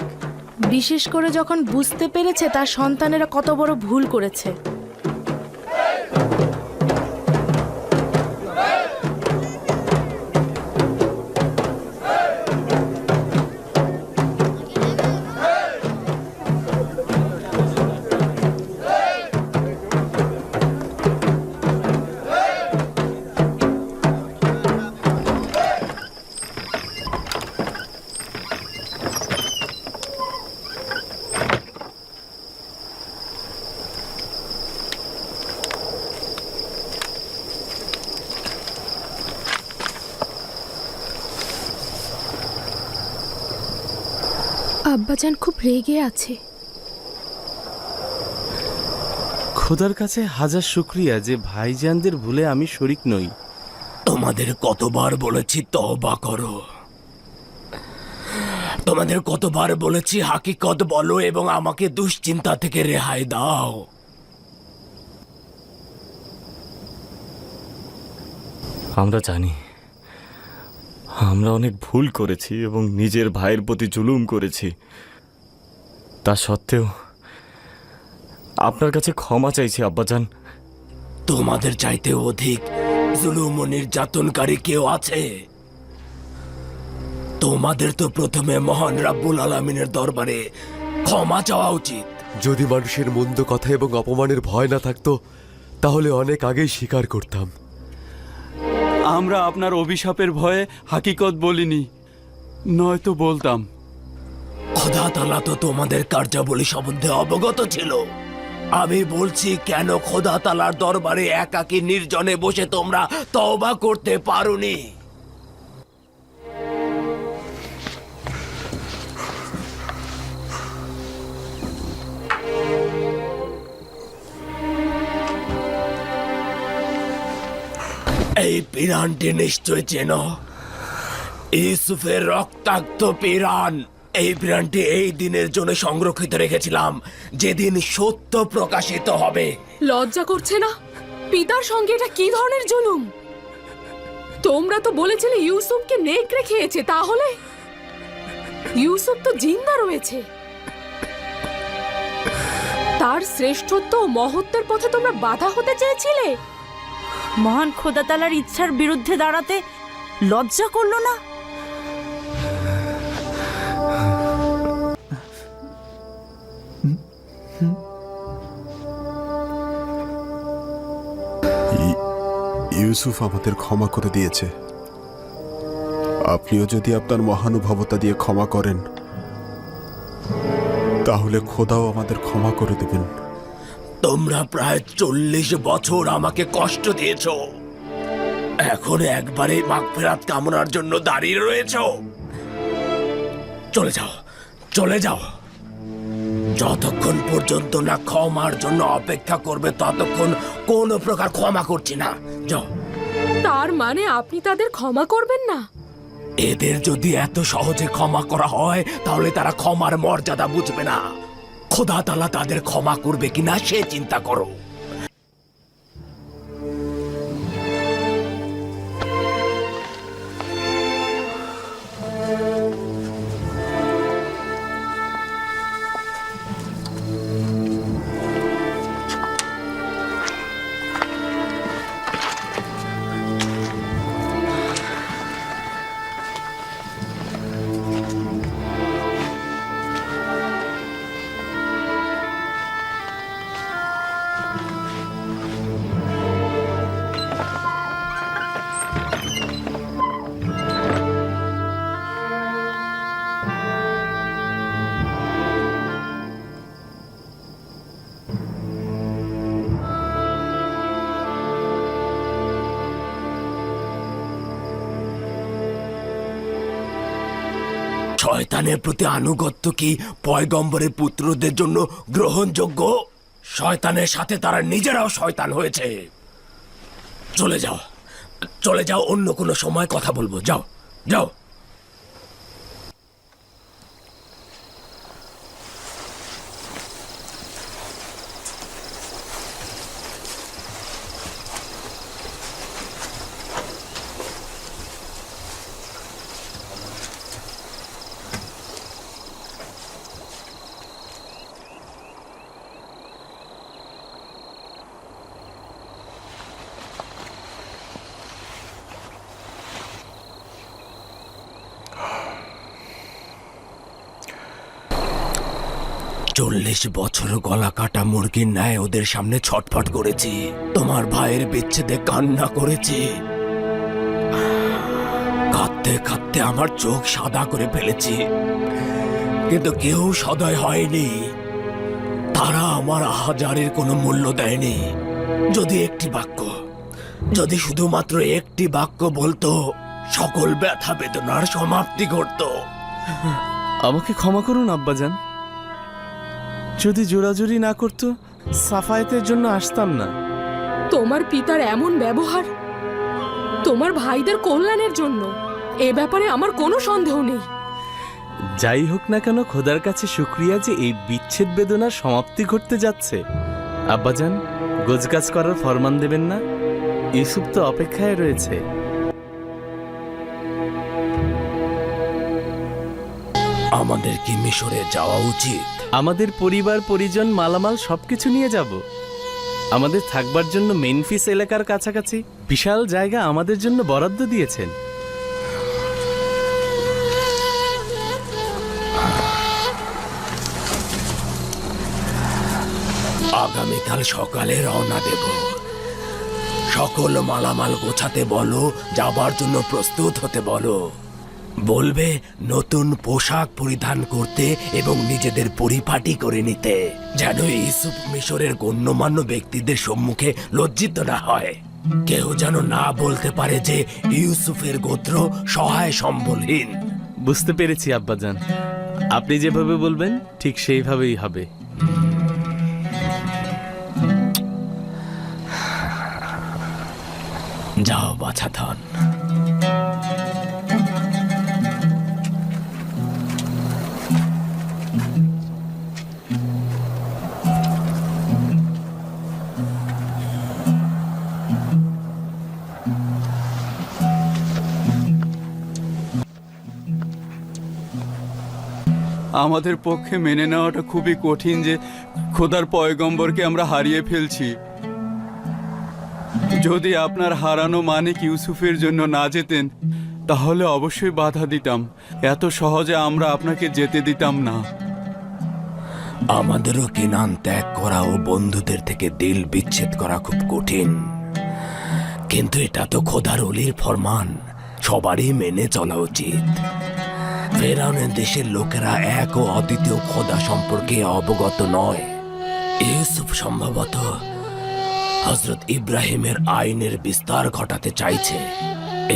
বিশেষ করে যখন বুঝতে পেরেছে তার সন্তানেরা কত বড় ভুল করেছে। আব্বাজান খুব রেগে আছে। খোদার কাছে হাজার শুক্রিয়া যে ভাইজানদের ভুলে আমি শরিক নই। তোমাদের কতবার বলেছি তওবা করো, তোমাদের কতবার বলেছি হাকিকত বলো এবং আমাকে দুশ্চিন্তা থেকে রেহাই দাও। আমরা জানি আমরা অনেক ভুল করেছি এবং নিজের ভাইয়ের প্রতি জুলুম করেছি। তা সত্ত্বেও আপনার কাছে ক্ষমা চাইছি আব্বাজান। তোমাদের চাইতে অধিক জুলুম ও নির্যাতনকারী কেউ আছে? তোমাদের তো প্রথমে মহান রাব্বুল আলামিনের দরবারে ক্ষমা চাওয়া উচিত। যদি মানুষের মন্দ কথা এবং অপমানের ভয় না থাকতো তাহলে অনেক আগেই স্বীকার করতাম। আমরা আপনার অভিশাপের ভয়ে হাকিকত বলিনি, নয়তো বলতাম। খোদা তাআলা তো তোমাদের কার্যাবলী সম্বন্ধে অবগত ছিল। আমি বলছি, কেন খোদা তাআলার দরবারে একাকী নির্জনে বসে তোমরা তওবা করতে পারোনি? এই পিরানটি নিশ্চয় চেনো, ইউসুফের রক্তাক্ত পিরান। এই পিরানটি এই দিনের জন্য সংরক্ষিত রেখেছিলাম, যেদিন সত্য প্রকাশিত হবে। লজ্জা করছে না? পিতার সঙ্গে এটা কি ধরনের জুলুম? তোমরা তো বলেছিলে ইউসুফকে নেকড়ে খেয়েছে, তাহলে ইউসুফ তো জিন্দা রয়েছে। তার শ্রেষ্ঠত্ব ও মহত্বের পথে তোমরা বাধা হতে চেয়েছিলে। মহান খোদা তাআলার ইচ্ছার বিরুদ্ধে দাঁড়াতে লজ্জা করলো না? ইউসুফ আমাদের ক্ষমা করে দিয়েছে। আপনিও যদি আপনার মহানুভবতা দিয়ে ক্ষমা করেন তাহলে খোদাও আমাদের ক্ষমা করে দেবেন। তোমরা প্রায় 40 বছর আমাকে কষ্ট দিয়েছ, এখন একবারে মাগফিরাত কামনার জন্য দাঁড়িয়ে রয়েছ? চলে যাও, চলে যাও। যতক্ষণ পর্যন্ত না ক্ষমার জন্য অপেক্ষা করবে ততক্ষণ কোনো প্রকার ক্ষমা করছি না। যাও। তার মানে আপনি তাদের ক্ষমা করবেন না? এদের যদি এত সহজে ক্ষমা করা হয় তাহলে তারা ক্ষমার মর্যাদা বুঝবে না। খোদা তাআলা তাদের ক্ষমা করবে কিনা সে চিন্তা করো। শয়তানের প্রতি আনুগত্য কি পয়গম্বরের পুত্রদের জন্য গ্রহণযোগ্য? শয়তানের সাথে তারা নিজেরাও শয়তান হয়েছে। চলে যাও, চলে যাও, অন্য কোনো সময় কথা বলবো। যাও। যাও। চল্লিশ বছর গলা কাটা মুরগির ন্যায় ওদের সামনে ছটফট করেছি, তোমার ভাইয়ের বিচ্ছেদে কান্না করেছি, কাঁদতে কাঁদতে আমার চোখ সাদা করে ফেলেছি, কিন্তু কেউ সদয় হয়নি। তারা আমার আহাজারের কোনো মূল্য দেয়নি। যদি একটি বাক্য, যদি শুধুমাত্র একটি বাক্য বলতো, সকল ব্যথা বেদনার সমাপ্তি ঘটত। আমাকে ক্ষমা করুন আব্বাজান, যদি জোরাজুরি না করতো সাফায়েতের জন্য আসতাম না। তোমার পিতার এমন ব্যবহার তোমার ভাইদের কল্যাণের জন্য, এ ব্যাপারে আমার কোনো সন্দেহ নেই। যাই হোক না কেন, খোদার কাছে শুক্রিয়া যে এই বিচ্ছেদ বেদনার সমাপ্তি ঘটতে যাচ্ছে। আব্বাজান, গোজগাছ করার ফরমান দেবেন না? ইউসুফ তো অপেক্ষায় রয়েছে। আমাদের কি মিশরে যাওয়া উচিত? আমাদের পরিবার পরিজন মালামাল সবকিছু নিয়ে যাব। আমাদের থাকবার জন্য মেনফিস এলাকার কাছাকাছি বিশাল জায়গা আমাদের জন্য বরাদ্দ দিয়েছেন। আগামীকাল সকালে রওনা দেব। সকল মালামাল গোছাতে বলো, যাবার জন্য প্রস্তুত হতে বলো। বলবে নতুন পোশাক পরিধান করতে এবং নিজেদের পরিপাটি করে নিতে, যেন ইউসুফ মিশরের গণ্যমান্য ব্যক্তিদের সম্মুখে লজ্জিত না হয়। কেউ যেন না বলতে পারে যে ইউসুফের গোত্র সহায় সম্বলহীন। বুঝতে পেরেছি আব্বাজান, আপনি যেভাবে বলবেন ঠিক সেইভাবেই হবে। যাও বাছাধন। আমাদের পক্ষে মেনে নেওয়াটা খুবই কঠিন যে খোদার পয়গম্বরকে আমরা হারিয়ে ফেলছি। যদি আপনার হারানো মানিক ইউসুফের জন্য না যেতেন, তাহলে অবশ্যই বাধা দিতাম। এত সহজে আমরা আপনাকে যেতে দিতাম না। আমাদেরও কেনান ত্যাগ করা ও বন্ধুদের থেকে দিল বিচ্ছেদ করা খুব কঠিন, কিন্তু এটা তো খোদার অলির ফরমান, সবারই মেনে চলা উচিত। ফেরাউনের দেশের লোকেরা এক ও অদ্বিতীয় খোদা সম্পর্কে অবগত নয়। ইউসুফ সম্ভবত হযরত ইব্রাহিমের আইনের বিস্তার ঘটাতে চাইছে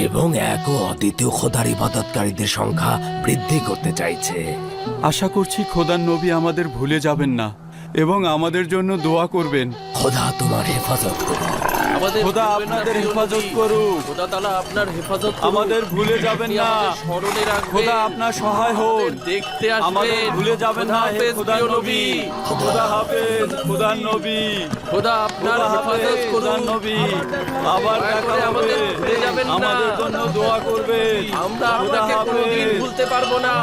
এবং এক ও অদ্বিতীয় খোদার ইবাদতকারীদের সংখ্যা বৃদ্ধি করতে চাইছে। আশা করছি খোদার নবী আমাদের ভুলে যাবেন না এবং আমাদের জন্য দোয়া করবেন। খোদা তোমার হেফাজত করুন। খোদা আপনাদের হেফাজত করুক। খোদা তাআলা আপনার হেফাজত আমাদের ভুলে যাবেন না। স্মরণে রাখবেন। খোদা আপনার সহায় হন। দেখতে আসবেন। আমাদের ভুলে যাবেন না হে খোদার নবী। খোদা হাফেজ খোদার নবী। খোদা আপনার হেফাজত করুন। খোদার নবী আবার দেখা হবে। আমাদের ভুলে যাবেন না। আমাদের জন্য দোয়া করবেন। আমরা আপনাকে কোনোদিন ভুলতে পারবো না।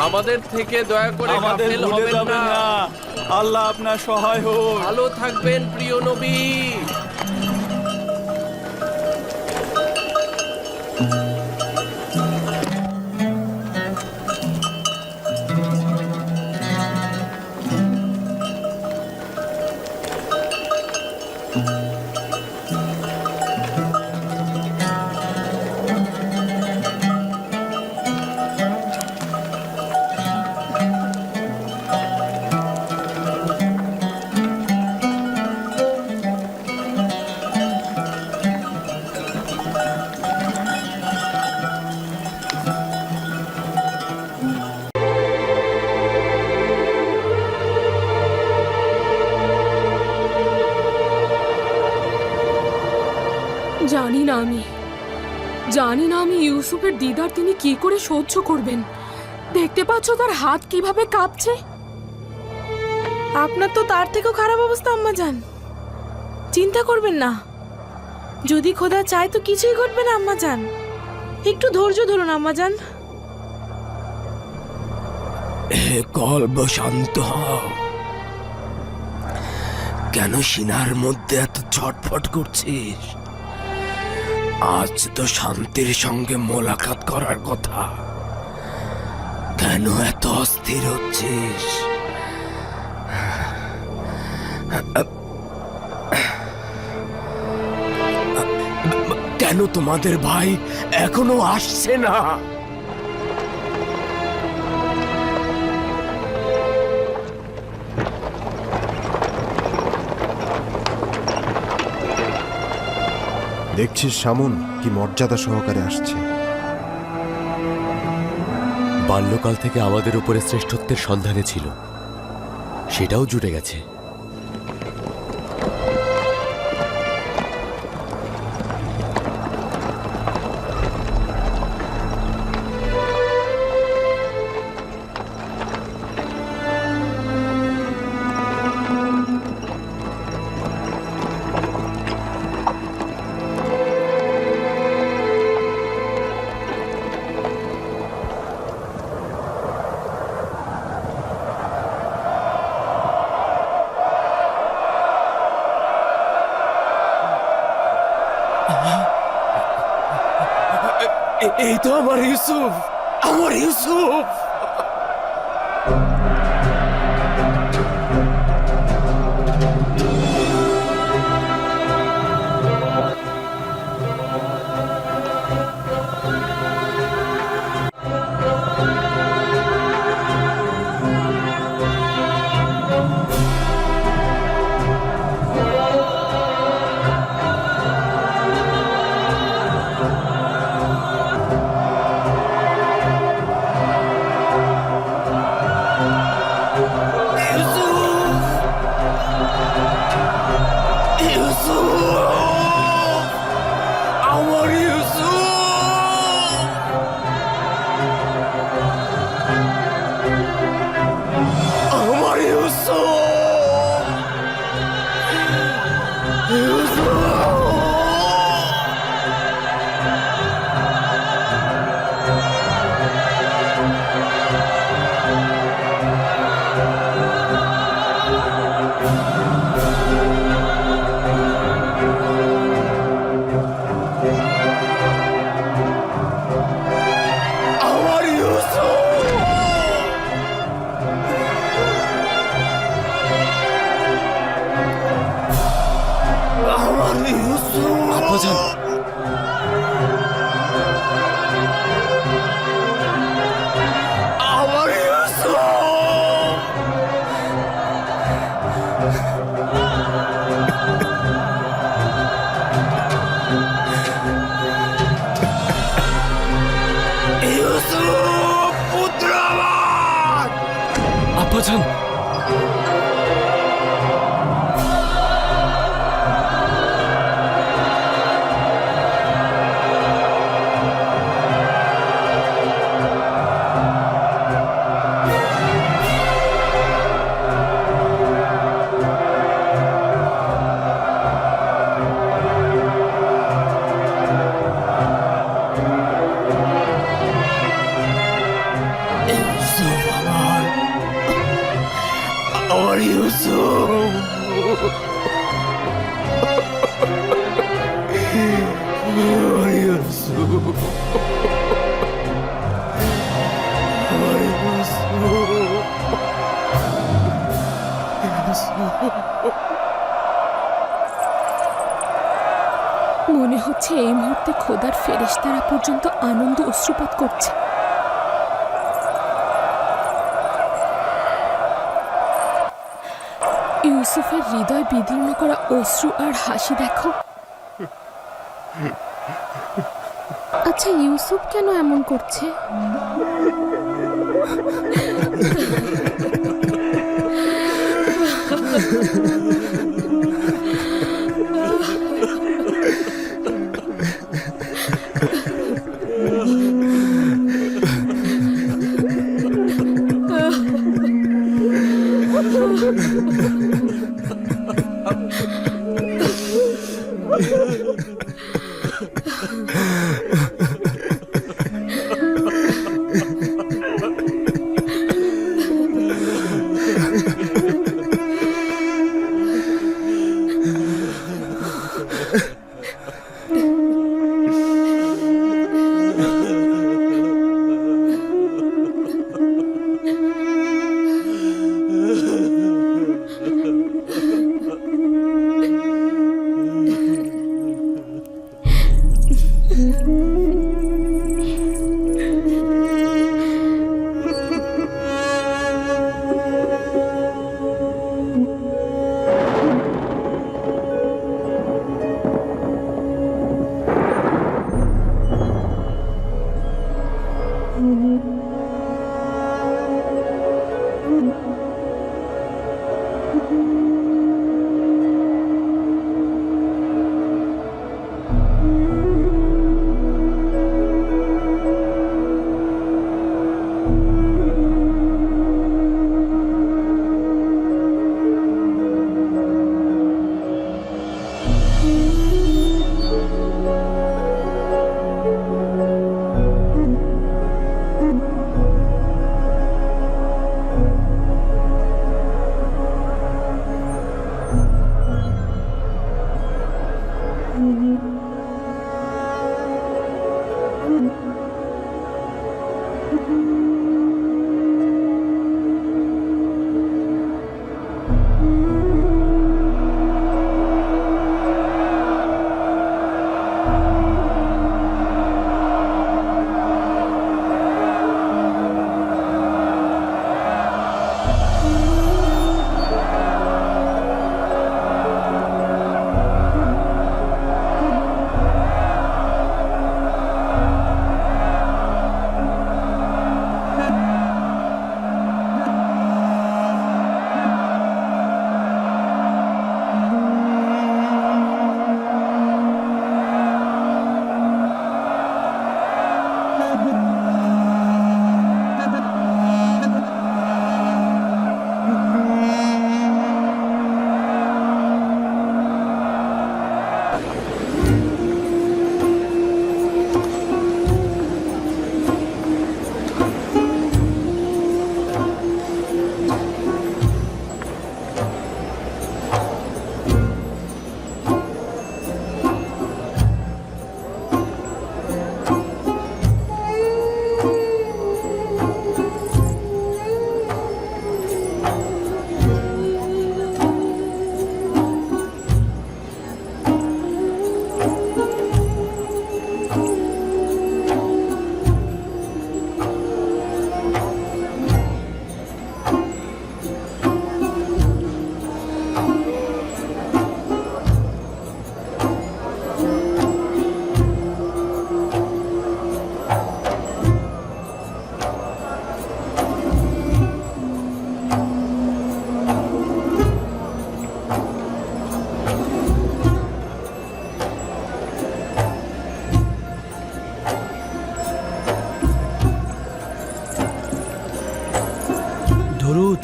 আমাদের থেকে দয়া করে আমাদের গাফেল ভুলে হবেন যাবেন না। না। আল্লাহ আপনার সহায় হোক। ভালো থাকবেন প্রিয় নবী। জানি না আমি জানি না আমি ইউসুফের দিদার তিনি কি করে সহ্য করবেন। দেখতে পাচ্ছ তার হাত কিভাবে কাঁপছে। আপনার তো তার থেকেও খারাপ অবস্থা আম্মাজান। চিন্তা করবেন না, যদি খোদা চায় তো কিছুই ঘটবে না আম্মাজান। একটু ধৈর্য ধরুন আম্মাজান। হে কলব শান্ত হও। কেন সিনার মধ্যে এত ছটফট করছিস? আজ তো শান্তির সঙ্গে মোলাকাত করার কথা, কেন এত অস্থির হচ্ছিস? কেন তোমাদের ভাই এখনো আসছে না? দেখছিস সামুন কি মর্যাদা সহকারে আসছে। বাল্যকাল থেকে আমাদের উপরে শ্রেষ্ঠত্বের সন্ধানে ছিল, সেটাও জুটে গেছে। এই তো আমার ইউসুফ, আমার ইউসুফ। আব্বাজান, আমার ইউসুফ। ইউসুফ পুত্র আমার। আব্বাজান, ইউসুফ আমার, আমার ইউসুফ। আমার ইউসুফ, আমার মনে হচ্ছে এই মুহূর্তে খোদার ফেরেশতারা পর্যন্ত আনন্দ অশ্রুপাত করছে। ইউসুফের হৃদয় বিদীর্ণ করা অশ্রু আর হাসি দেখো। আচ্ছা, ইউসুফ কেন এমন করছে? দরুদ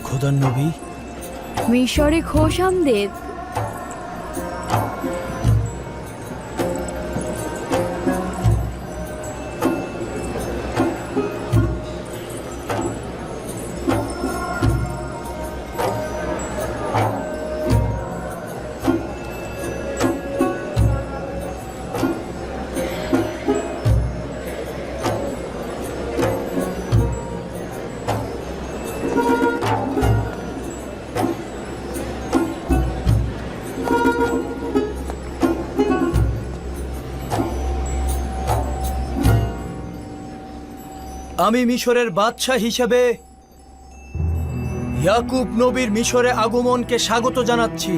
খোদার নবী। মিশরে খোশামদেদ। আমি মিশরের বাদশাহ হিসেবে ইয়াকুব নবীর মিশরে আগমনকে স্বাগত জানাচ্ছি।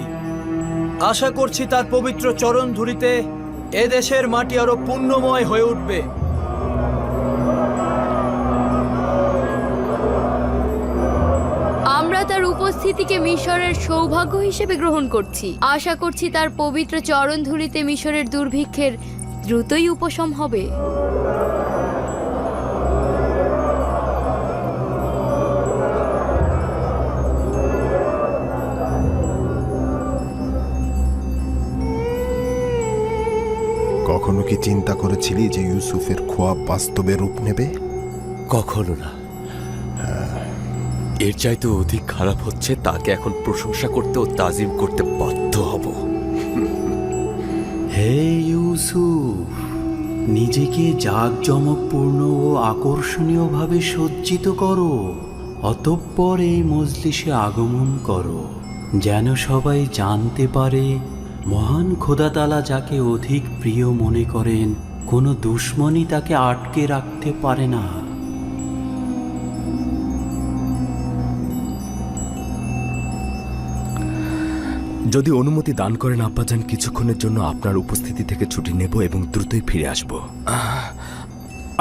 আশা করছি তার পবিত্র চরণ ধুলিতে এদেশের মাটি আরো পুণ্যময় হয়ে উঠবে। আমরা তার উপস্থিতিকে মিশরের সৌভাগ্য হিসেবে গ্রহণ করছি। আশা করছি তার পবিত্র চরণ ধুলিতে মিশরের দুর্ভিক্ষের দ্রুতই উপশম হবে। কখনো কি চিন্তা করেছিলি যে ইউসুফের খোয়াব বাস্তবে রূপ নেবে? কখনো না। এর চাইতে অধিক খারাপ হচ্ছে, তাকে এখন প্রশংসা করতে ও তাজিম করতে বাধ্য হব। হে ইউসুফ, নিজেকে জাঁকজমকপূর্ণ ও আকর্ষণীয়ভাবে সজ্জিত করো, অতঃপর এই মজলিসে আগমন করো, যেন সবাই জানতে পারে মহান খোদাতালা যাকে অধিক প্রিয় মনে করেন, কোনো দুশ্মনই তাকে আটকে রাখতে পারে না। যদি অনুমতি দান করেন আব্বাজান, কিছুক্ষণের জন্য আপনার উপস্থিতি থেকে ছুটি নেব এবং দ্রুতই ফিরে আসব।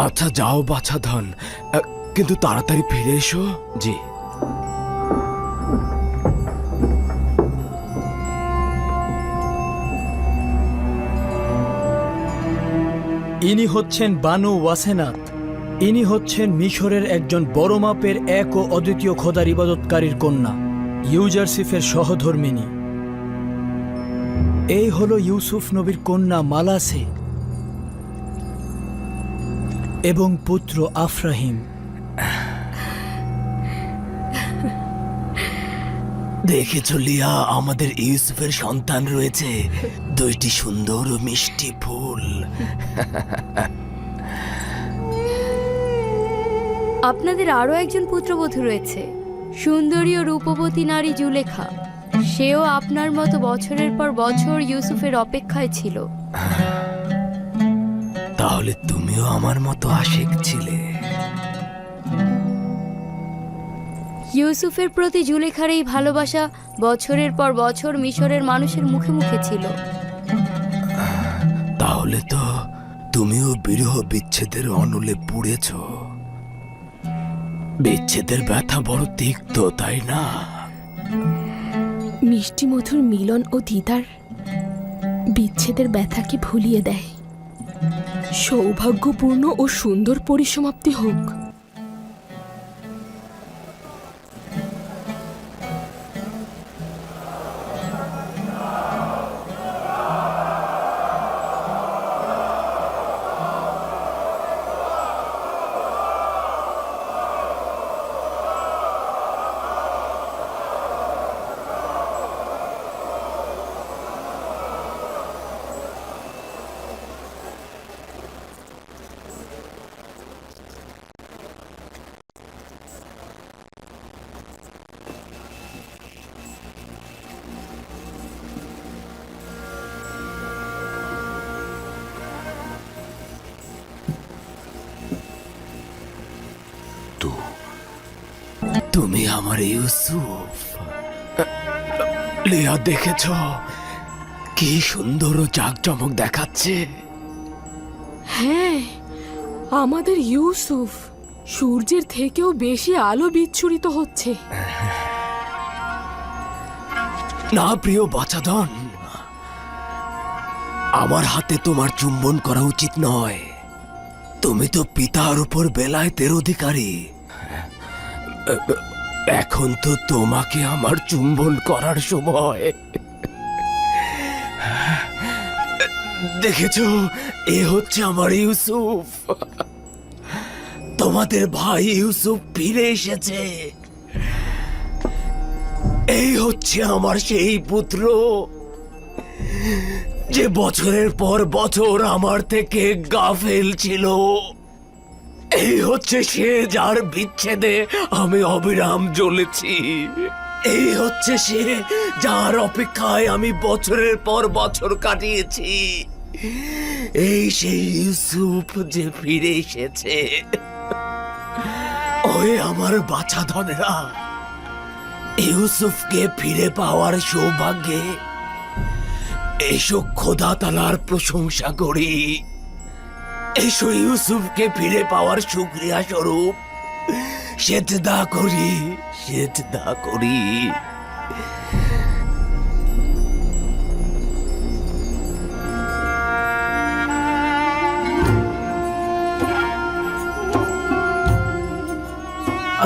আচ্ছা যাও বাছা ধন, কিন্তু তাড়াতাড়ি ফিরে এসো। জি। ইনি হচ্ছেন বানু ওয়াসেনাত। ইনি হচ্ছেন মিশরের একজন বড় মাপের এক ও অদ্বিতীয় খোদার ইবাদতকারীর কন্যা, ইউজারসিফের সহধর্মিনী। এই হলো ইউসুফ নবীর কন্যা মালাসে এবং পুত্র আফরাহিম। দেখেছো লিয়া, আমাদের ইউসুফের সন্তান রয়েছে, দুইটি সুন্দর ও মিষ্টি ফুল। আপনাদের আরও একজন পুত্রবধূ রয়েছে, সুন্দরী ও রূপবতী নারী জুলেখা। সেও আপনার মতো বছরের পর বছর ইউসুফের অপেক্ষায় ছিল। তাহলে তুমিও আমার মতো আশিক ছিলে। ইউসুফের প্রতি জুলেখার এই ভালোবাসা বছরের পর বছর মিশরের মানুষের মুখে মুখে ছিল। তাহলে তো তুমিও বিরহ বিচ্ছেদের অনলে পুড়েছ। বিচ্ছেদের ব্যথা বড় তিক্ত, তাই না? মিষ্টি মধুর মিলন ও দিদার বিচ্ছেদের ব্যথাকে ভুলিয়ে দেয়। সৌভাগ্যপূর্ণ ও সুন্দর পরিসমাপ্তি হোক। তুমি আমার ইউসুফ। লিয়া, দেখেছ কি সুন্দর ও জাঁকজমক দেখাচ্ছে? হ্যাঁ, আমাদের ইউসুফ সূর্যের থেকেও বেশি আলো বিচ্ছুরিত হচ্ছে। না প্রিয় বাছাধন, আমার হাতে তোমার চুম্বন করা উচিত নয়। তুমি তো পিতার উপর বেলায়েতের অধিকারী। এখন তো তোমাকে আমার চুম্বন করার সময়। দেখেছো, এ হচ্ছে আমার ইউসুফ। তোমাদের ভাই ইউসুফ ফিরে এসেছে। এই হচ্ছে আমার সেই পুত্র যে বছরের পর বছর আমার থেকে গাফেল ছিল। এই হচ্ছে সে যার বিচ্ছেদে আমি অবিরাম জ্বলেছি। এই হচ্ছে সে যার অপেক্ষায় আমি বছরের পর বছর কাটিয়েছি। এই সেই ইউসুফ যে ফিরে এসেছে। ওই আমার বাছাধনেরা, ইউসুফকে ফিরে পাওয়ার সৌভাগ্যে এসো খোদা তাআলার প্রশংসা করি। এসো ইউসুফকে ফিরে পাওয়ার শুকরিয়া স্বরূপ সেজদা করি, সেজদা করি।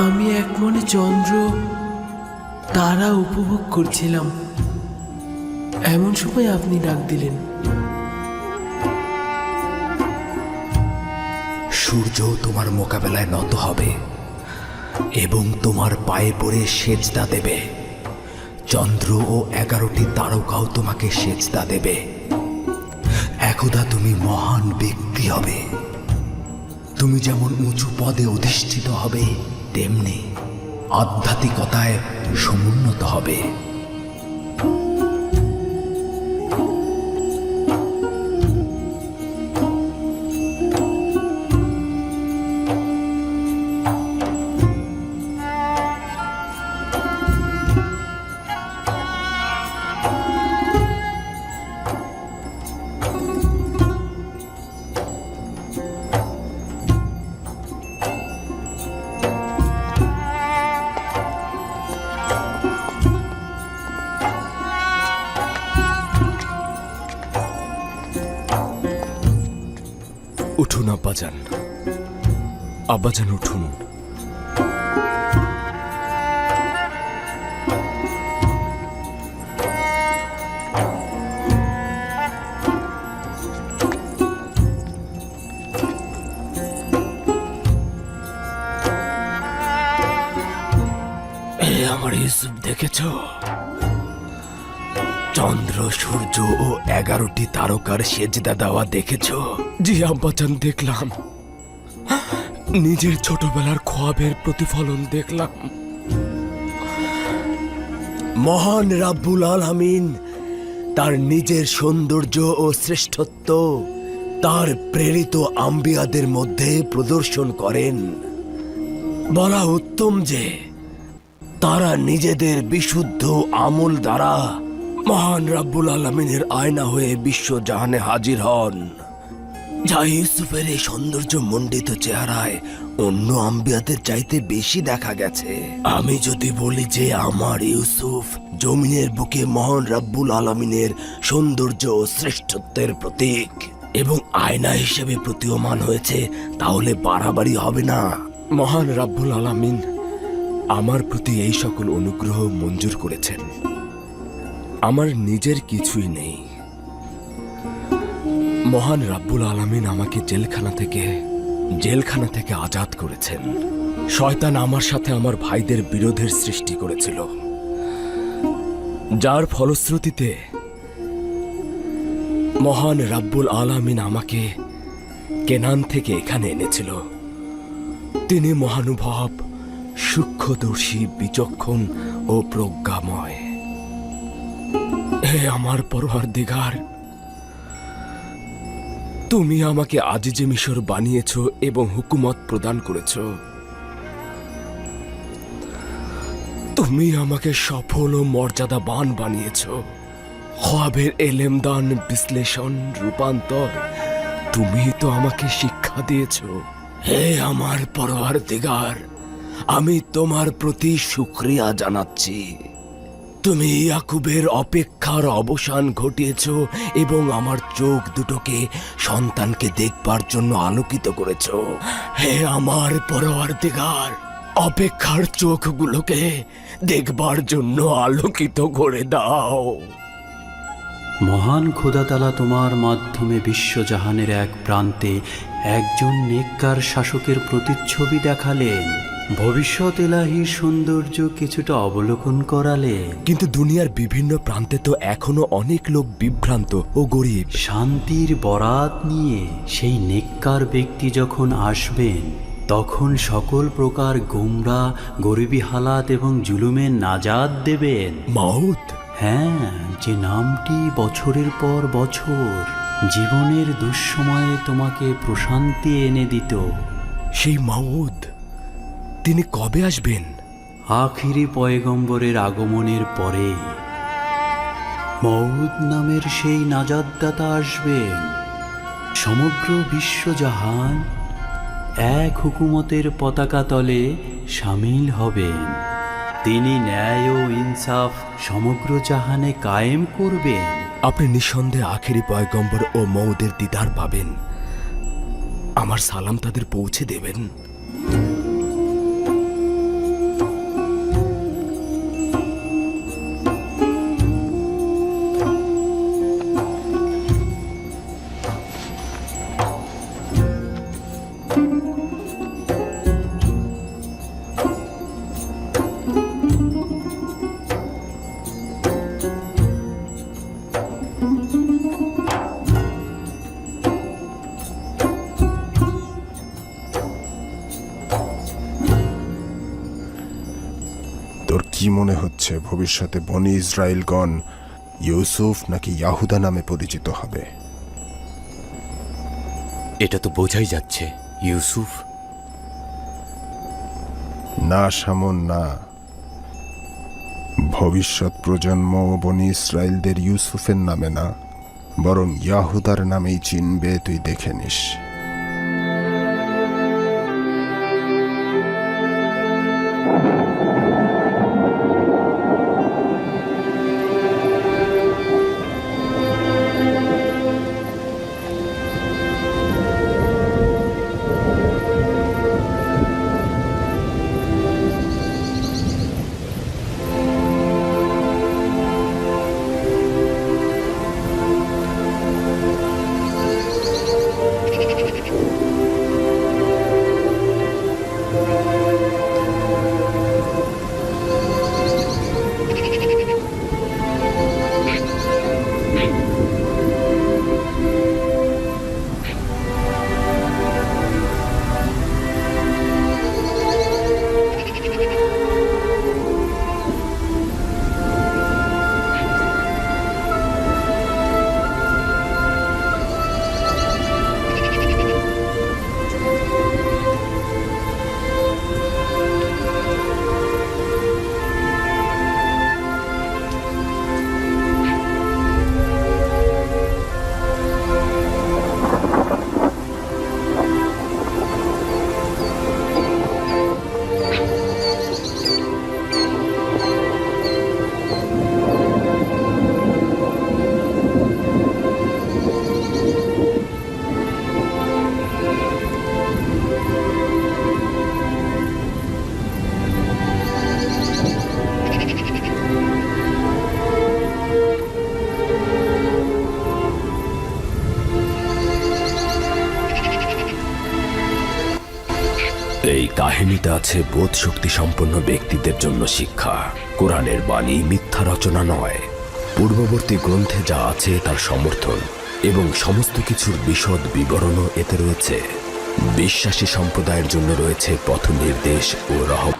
আমি এক মনে চন্দ্র তারা উপভোগ করছিলাম, এমন সময় আপনি ডাক দিলেন। সূর্য তোমার মোকাবেলায় নত হবে এবং তোমার পায়ে পড়ে সেজদা দেবে। চন্দ্র ও 11টি তারকাও তোমাকে সেজদা দেবে। একদা তুমি মহান ব্যক্তি হবে। তুমি যেমন উঁচু পদে অধিষ্ঠিত হবে, তেমনি আধ্যাত্মিকতায় সমুন্নত হবে। উঠুন আব্বাজান, আব্বাজান উঠুন। আমার ইউসুফ দেখেছ? চন্দ্র, সূর্য ও 11টি তারকার সেজদা দেওয়া দেখেছ? জি আব্বাজান, দেখলাম। নিজের ছোটবেলার খোয়াবের প্রতিফলন দেখলাম। মহান রাব্বুল আলামিন তার নিজের সৌন্দর্য ও শ্রেষ্ঠত্ব তার প্রেরিত আম্বিয়াদের মধ্যে প্রদর্শন করেন। বলা উত্তম যে তারা নিজেদের বিশুদ্ধ আমল দ্বারা মহান রাব্বুল আলামিনের আয়না হয়ে বিশ্বজাহানে হাজির হন, যা ইউসুফের এই সৌন্দর্য মণ্ডিত চেহারায় অন্য আম্বিয়াদের চাইতে বেশি দেখা গেছে। আমি যদি বলি যে আমার ইউসুফ জমিনের বুকে মহান রাব্বুল আলামিনের সৌন্দর্য ও শ্রেষ্ঠত্বের প্রতীক এবং আয়না হিসেবে প্রতীয়মান হয়েছে, তাহলে বাড়াবাড়ি হবে না। মহান রাব্বুল আলামিন আমার প্রতি এই সকল অনুগ্রহ মঞ্জুর করেছেন। আমার নিজের কিছুই নেই। মহান রাব্বুল আলামিন আমাকে জেলখানা থেকে আজাদ করেছেন। শয়তান আমার সাথে আমার ভাইদের বিরোধের সৃষ্টি করেছিল, যার ফলশ্রুতিতে মহান রাব্বুল আলামিন আমাকে কেনান থেকে এখানে এনেছিল। তিনি মহানুভব, সূক্ষ্মদর্শী, বিচক্ষণ ও প্রজ্ঞাময়। হে আমার পরওয়ারদিগার, তুমি আমাকে আজিজে মিশর বানিয়েছ এবং হুকুমত প্রদান করেছ। তুমি আমাকে সফল ও মর্যাদাবান বানিয়েছ। খোয়াবের এলেমদান, বিশ্লেষণ, রূপান্তর তুমি তো আমাকে শিক্ষা দিয়েছ। হে আমার পরওয়ারদিগার, আমি তোমার প্রতি শুকরিয়া জানাচ্ছি। তুমি ইয়াকুবের অপেক্ষার অবসান ঘটিয়েছ এবং আমার চোখ দুটোকে সন্তানকে দেখবার জন্য আলোকিত করেছ। হে আমার পরওয়ারদিগার, অপেক্ষার চোখগুলোকে দেখবার জন্য আলোকিত করে দাও। মহান খোদাতালা তোমার মাধ্যমে বিশ্বজাহানের এক প্রান্তে একজন নেককার শাসকের প্রতিচ্ছবি দেখালেন। ভবিষ্যৎ এলাহির সৌন্দর্য কিছুটা অবলোকন করালেন। কিন্তু দুনিয়ার বিভিন্ন প্রান্তে তো এখনো অনেক লোক বিভ্রান্ত ও গরিব। শান্তির বরাত নিয়ে সেই নেককার ব্যক্তি যখন আসবেন, তখন সকল প্রকার গোমরা, গরিবী হালাত এবং জুলুমের নাজাত দেবেন। মাউত? হ্যাঁ, যে নামটি বছরের পর বছর জীবনের দুঃসময়ে তোমাকে প্রশান্তি এনে দিত। সেই মাউদ, তিনি কবে আসবেন? আখিরি পয়গম্বরের আগমনের পরে মউদ নামের সেই নাজাতদাতা আসবেন। সমগ্র বিশ্বজাহান এক হুকুমতের পতাকা তলে সামিল হবেন। তিনি ন্যায় ও ইনসাফ সমগ্র জাহানে কায়েম করবেন। আপনি নিঃসন্দেহে আখেরি পয়গম্বর ও মউদের দিদার পাবেন। আমার সালাম তাদের পৌঁছে দেবেন। কি মনে হচ্ছে ভবিষ্যতে বনি ইসরায়েলগণ ইউসুফ নাকি ইয়াহুদা নামে পরিচিত হবে? এটা তো বোঝাই যাচ্ছে ইউসুফ। না শামন, না। ভবিষ্যৎ প্রজন্ম বনি ইসরায়েলদের ইউসুফের নামে না, বরং ইয়াহুদার নামেই চিনবে, তুই দেখে নিস। এই কাহিনীতে আছে বোধ শক্তি সম্পন্ন ব্যক্তিদের জন্য শিক্ষা। কোরআনের বাণী মিথ্যা রচনা নয়। পূর্ববর্তী গ্রন্থে যা আছে তার সমর্থন এবং সমস্ত কিছুর বিশদ বিবরণও এতে রয়েছে। বিশ্বাসী সম্প্রদায়ের জন্য রয়েছে পথ নির্দেশ ও রহমত।